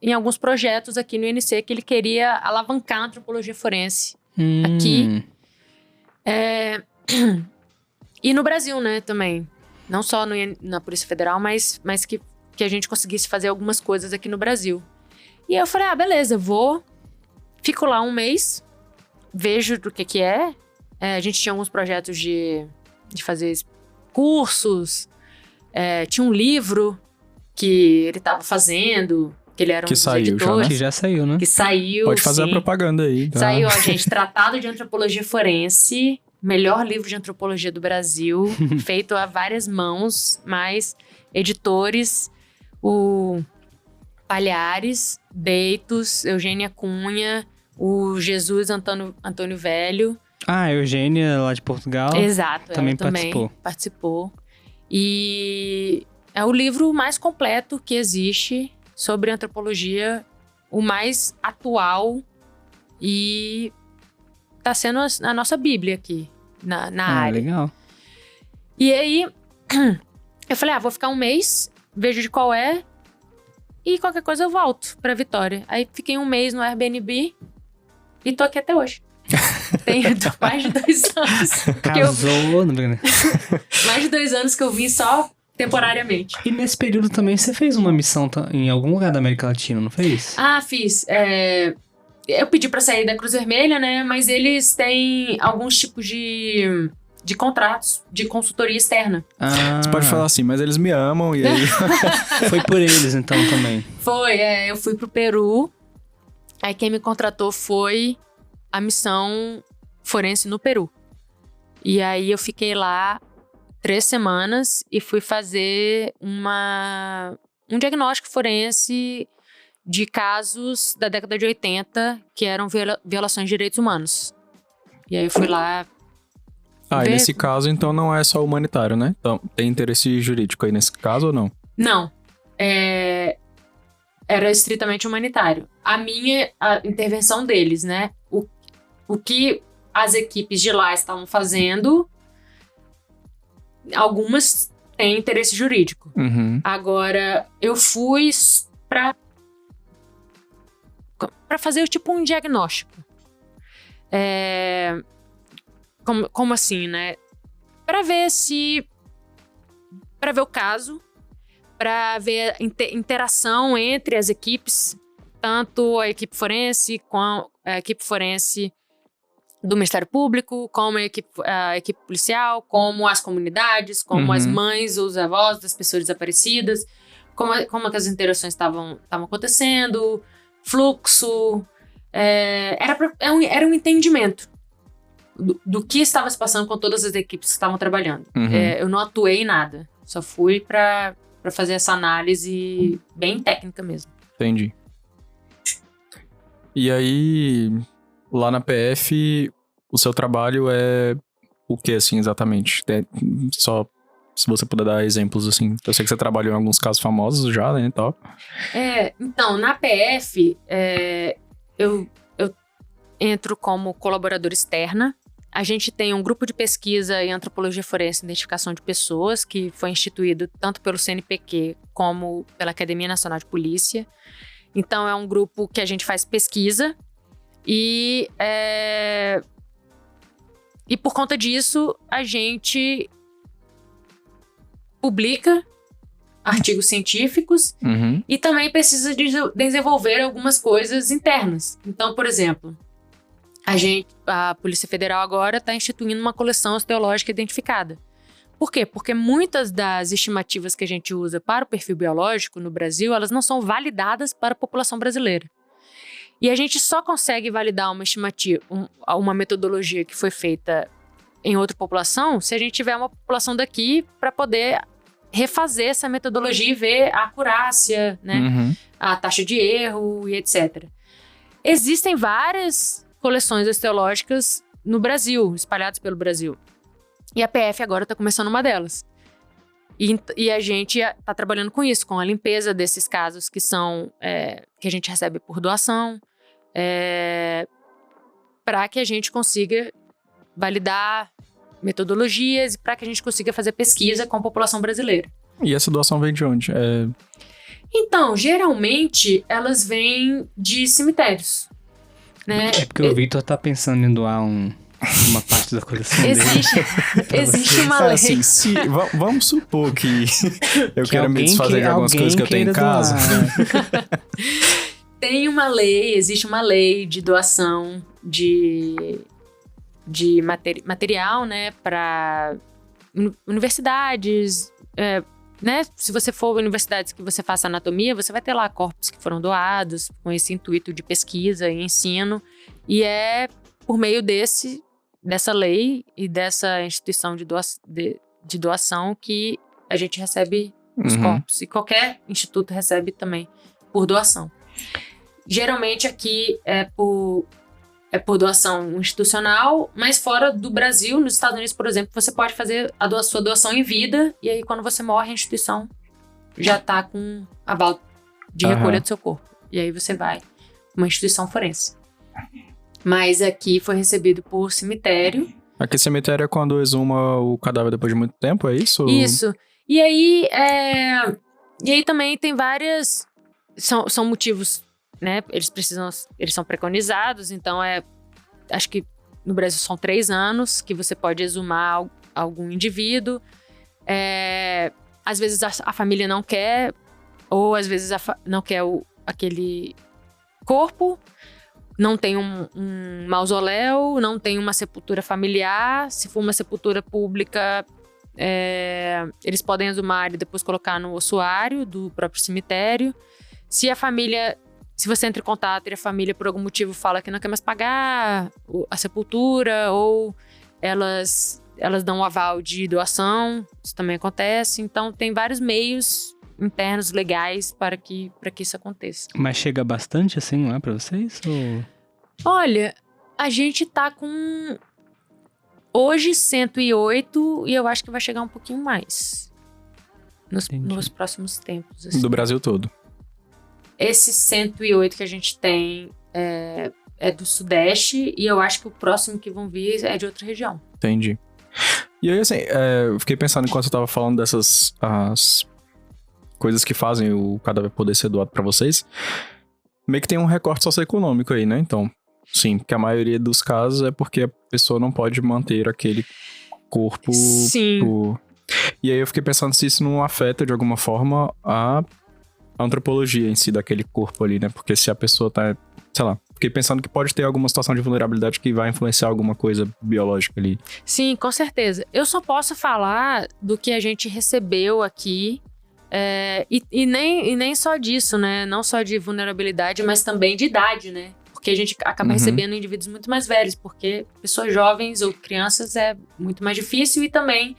em alguns projetos aqui no INC, que ele queria alavancar a antropologia forense aqui. E no Brasil, né, também. Não só na Polícia Federal, mas que a gente conseguisse fazer algumas coisas aqui no Brasil. E aí eu falei, beleza, fico lá um mês, vejo do que é. A gente tinha alguns projetos de fazer cursos, tinha um livro que ele estava fazendo, que ele era um dos editores. Que já saiu, né? Que saiu, Pode fazer sim. a propaganda aí. Tá? Saiu, gente, Tratado de Antropologia Forense, melhor livro de antropologia do Brasil, feito a várias mãos, mas editores, o Palhares, Beitos, Eugênia Cunha, o Jesus Antônio Velho. A Eugênia, lá de Portugal. Exato, também participou. E é o livro mais completo que existe sobre antropologia, o mais atual, e tá sendo a nossa bíblia aqui, na área. Legal. E aí, eu falei, vou ficar um mês, vejo de qual é, e qualquer coisa eu volto pra Vitória. Aí fiquei um mês no Airbnb e tô aqui até hoje. Tenho mais de 2 anos. Casou, mais de 2 anos que eu vim só temporariamente. E nesse período também você fez uma missão em algum lugar da América Latina, não fez? Fiz. Eu pedi pra sair da Cruz Vermelha, né? Mas eles têm alguns tipos de contratos de consultoria externa. Você pode falar assim, mas eles me amam e aí... Foi por eles então também. Foi, eu fui pro Peru. Aí quem me contratou foi a missão forense no Peru. E aí eu fiquei lá 3 semanas e fui fazer um diagnóstico forense de casos da década de 80 que eram violações de direitos humanos. E aí eu fui lá... E nesse caso, então, não é só humanitário, né? Então, tem interesse jurídico aí nesse caso ou não? Não. Era estritamente humanitário. A intervenção deles, né? O que as equipes de lá estavam fazendo, algumas têm interesse jurídico. Uhum. Agora, eu fui pra fazer tipo um diagnóstico. Como assim, né? Pra ver o caso, pra ver a interação entre as equipes, tanto a equipe forense com a equipe forense do Ministério Público, como a equipe policial, como as comunidades, como as mães ou os avós das pessoas desaparecidas, como que as interações estavam acontecendo, fluxo. Era um entendimento do que estava se passando com todas as equipes que estavam trabalhando. Eu não atuei em nada, só fui para fazer essa análise bem técnica mesmo. Entendi. E aí, lá na PF, o seu trabalho é o que, assim, exatamente? Só se você puder dar exemplos, assim. Eu sei que você trabalhou em alguns casos famosos já, né, e tal. Então, na PF, eu entro como colaboradora externa. A gente tem um grupo de pesquisa em antropologia forense e identificação de pessoas, que foi instituído tanto pelo CNPq como pela Academia Nacional de Polícia. Então, é um grupo que a gente faz pesquisa e por conta disso, a gente publica artigos científicos e também precisa desenvolver algumas coisas internas. Então, por exemplo, a Polícia Federal agora está instituindo uma coleção osteológica identificada. Por quê? Porque muitas das estimativas que a gente usa para o perfil biológico no Brasil, elas não são validadas para a população brasileira. E a gente só consegue validar uma estimativa, uma metodologia que foi feita em outra população, se a gente tiver uma população daqui para poder refazer essa metodologia e ver a acurácia, né? A taxa de erro e etc. Existem várias coleções osteológicas no Brasil, espalhadas pelo Brasil. E a PF agora está começando uma delas. E a gente está trabalhando com isso, com a limpeza desses casos que a gente recebe por doação, para que a gente consiga validar metodologias e para que a gente consiga fazer pesquisa com a população brasileira. E essa doação vem de onde? Então, geralmente, elas vêm de cemitérios, né? É porque o Victor tá pensando em doar uma parte da coleção dele. Existe uma lei. Assim, vamos supor que eu quero me desfazer de algumas coisas que eu tenho em casa. Tem uma lei, existe uma lei de doação de material, né, para universidades, né? Se você for universidades que você faça anatomia, você vai ter lá corpos que foram doados com esse intuito de pesquisa e ensino. E é por meio dessa lei e dessa instituição de doação que a gente recebe os corpos. E qualquer instituto recebe também por doação. Geralmente aqui é por doação institucional, mas fora do Brasil, nos Estados Unidos, por exemplo, você pode fazer a sua doação em vida, e aí quando você morre, a instituição já está com aval de recolha do seu corpo. E aí você vai para uma instituição forense. Mas aqui foi recebido por cemitério, Aquele cemitério é quando exuma o cadáver depois de muito tempo, é isso? Isso. E aí também tem várias... São motivos, né? Eles são preconizados, então acho que no Brasil são 3 anos que você pode exumar algum indivíduo. Às vezes a família não quer, ou às vezes não quer aquele corpo, não tem um mausoléu, não tem uma sepultura familiar. Se for uma sepultura pública, eles podem exumar e depois colocar no ossuário do próprio cemitério. Se você entra em contato e a família por algum motivo fala que não quer mais pagar a sepultura, ou elas dão um aval de doação, isso também acontece. Então tem vários meios internos legais para que isso aconteça. Mas chega bastante assim lá pra vocês? Ou... Olha, a gente tá com hoje 108 e eu acho que vai chegar um pouquinho mais nos próximos tempos. Assim. Do Brasil todo. Esse 108 que a gente tem é do Sudeste e eu acho que o próximo que vão vir é de outra região. Entendi. E aí, assim, eu fiquei pensando enquanto eu tava falando dessas as coisas que fazem o cadáver poder ser doado pra vocês, meio que tem um recorte socioeconômico aí, né? Então, sim, porque a maioria dos casos é porque a pessoa não pode manter aquele corpo. Sim. E aí eu fiquei pensando se isso não afeta de alguma forma a antropologia em si daquele corpo ali, né? Porque se a pessoa tá, sei lá, fiquei pensando que pode ter alguma situação de vulnerabilidade que vai influenciar alguma coisa biológica ali. Sim, com certeza. Eu só posso falar do que a gente recebeu aqui. E nem só disso, né? Não só de vulnerabilidade, mas também de idade, né? Porque a gente acaba recebendo indivíduos muito mais velhos, porque pessoas jovens ou crianças é muito mais difícil. E também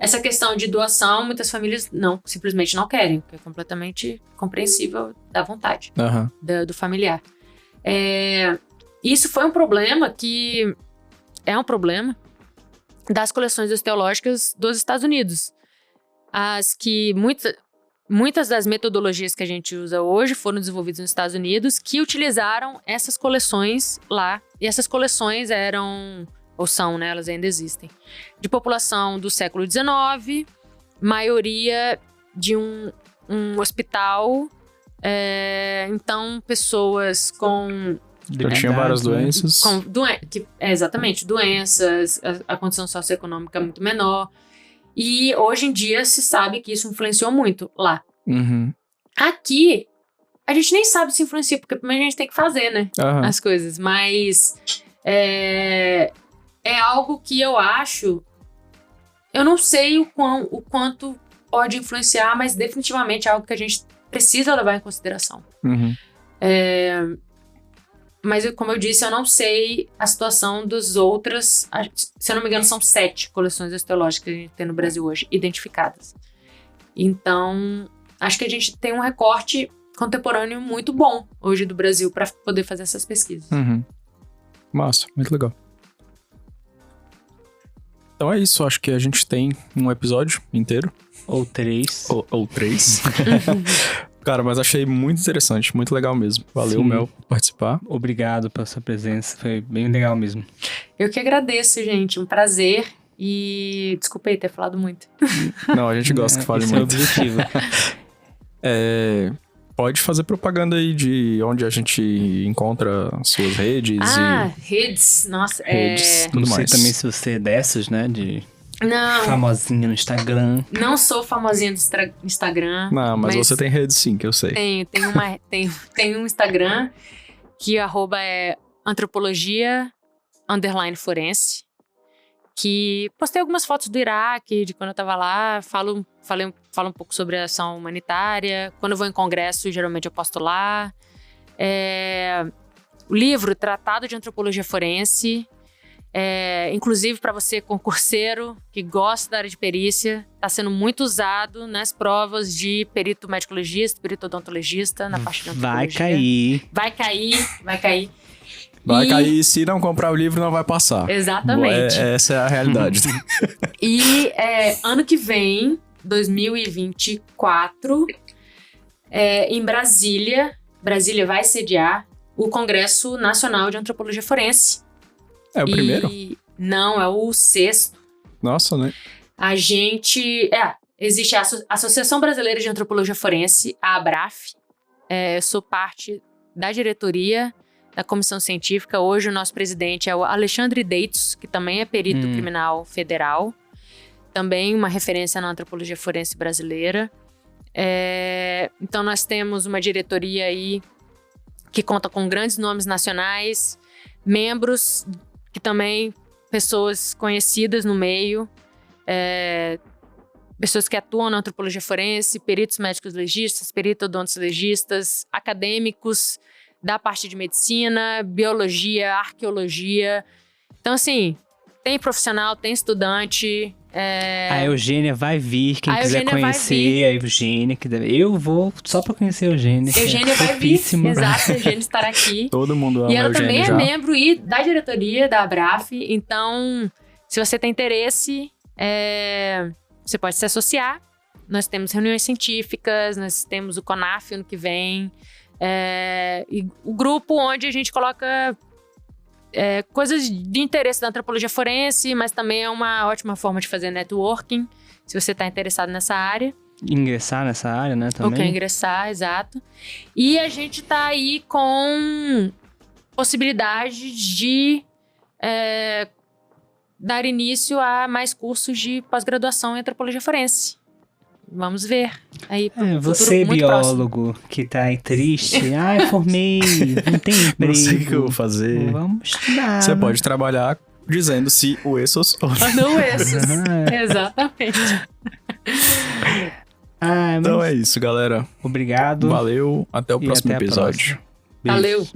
essa questão de doação, muitas famílias simplesmente não querem, que é completamente compreensível da vontade do familiar. Isso foi um problema que é um problema das coleções osteológicas dos Estados Unidos. Muitas das metodologias que a gente usa hoje foram desenvolvidas nos Estados Unidos, que utilizaram essas coleções lá. E essas coleções eram, ou são, né, elas ainda existem, de população do século XIX, maioria de um hospital. Então, pessoas com... tinham várias doenças. Exatamente, doenças, a condição socioeconômica é muito menor. E hoje em dia se sabe que isso influenciou muito lá. Aqui, a gente nem sabe se influencia, porque primeiro a gente tem que fazer, né? As coisas. Mas é algo que eu acho... Eu não sei o quanto pode influenciar, mas definitivamente é algo que a gente precisa levar em consideração. Mas, como eu disse, eu não sei a situação das outras... Se eu não me engano, são 7 coleções osteológicas que a gente tem no Brasil hoje, identificadas. Então, acho que a gente tem um recorte contemporâneo muito bom hoje do Brasil para poder fazer essas pesquisas. Massa, muito legal. Então é isso, acho que a gente tem um episódio inteiro. Ou 3. Ou 3. Cara, mas achei muito interessante, muito legal mesmo. Valeu, Mel, por participar. Obrigado pela sua presença, foi bem legal mesmo. Eu que agradeço, gente, um prazer. E desculpa aí ter falado muito. Não, a gente gosta que fale muito. Esse é o objetivo. Pode fazer propaganda aí de onde a gente encontra suas redes. Redes, nossa. Redes, tudo Não sei mais. também se você é dessas, né, Não. famosinha no Instagram. Não sou famosinha do Instagram. Não, mas você tem rede sim, que eu sei. Tem um Instagram que o arroba é antropologia_forense, que postei algumas fotos do Iraque, de quando eu tava lá, falo um pouco sobre a ação humanitária. Quando eu vou em congresso, geralmente eu posto lá. O livro Tratado de Antropologia Forense, inclusive para você concurseiro que gosta da área de perícia, está sendo muito usado nas provas de perito médico-legista, perito odontologista, na parte de antropologia. Vai cair. Vai cair, se não comprar o livro, não vai passar. Exatamente. Essa é a realidade. E ano que vem, 2024, em Brasília vai sediar o Congresso Nacional de Antropologia Forense. É o primeiro? Não, é o 6º. Nossa, né? A gente... existe a Associação Brasileira de Antropologia Forense, a ABRAF. Eu sou parte da diretoria da comissão científica. Hoje o nosso presidente é o Alexandre Deitos, que também é perito criminal federal. Também uma referência na antropologia forense brasileira. Então nós temos uma diretoria aí que conta com grandes nomes nacionais, membros que também, pessoas conhecidas no meio, pessoas que atuam na antropologia forense, peritos médicos legistas, peritos odontologistas, acadêmicos da parte de medicina, biologia, arqueologia. Então, assim, tem profissional, tem estudante. A Eugênia vai vir, quem quiser conhecer a Eugênia. Eu vou só pra conhecer a Eugênia. Eugênia vai vir, exato, a Eugênia estará aqui. Todo mundo ama a Eugênia. E ela também já é membro da diretoria da ABRAF. Então, se você tem interesse, você pode se associar. Nós temos reuniões científicas, nós temos o CONAF ano que vem. E o grupo onde a gente coloca coisas de interesse da antropologia forense, mas também é uma ótima forma de fazer networking, se você está interessado nessa área. Ingressar nessa área, né, também. Ou quer ingressar, exato. E a gente está aí com possibilidade de dar início a mais cursos de pós-graduação em antropologia forense. Vamos ver. Aí, você, biólogo, que tá aí triste. Ai, formei, não tem emprego. Não sei o que eu vou fazer. Vamos estudar. Você pode trabalhar dizendo se o Essos ou não Essos. Exatamente. Então é isso, galera. Obrigado. Valeu. Até o próximo episódio. Valeu.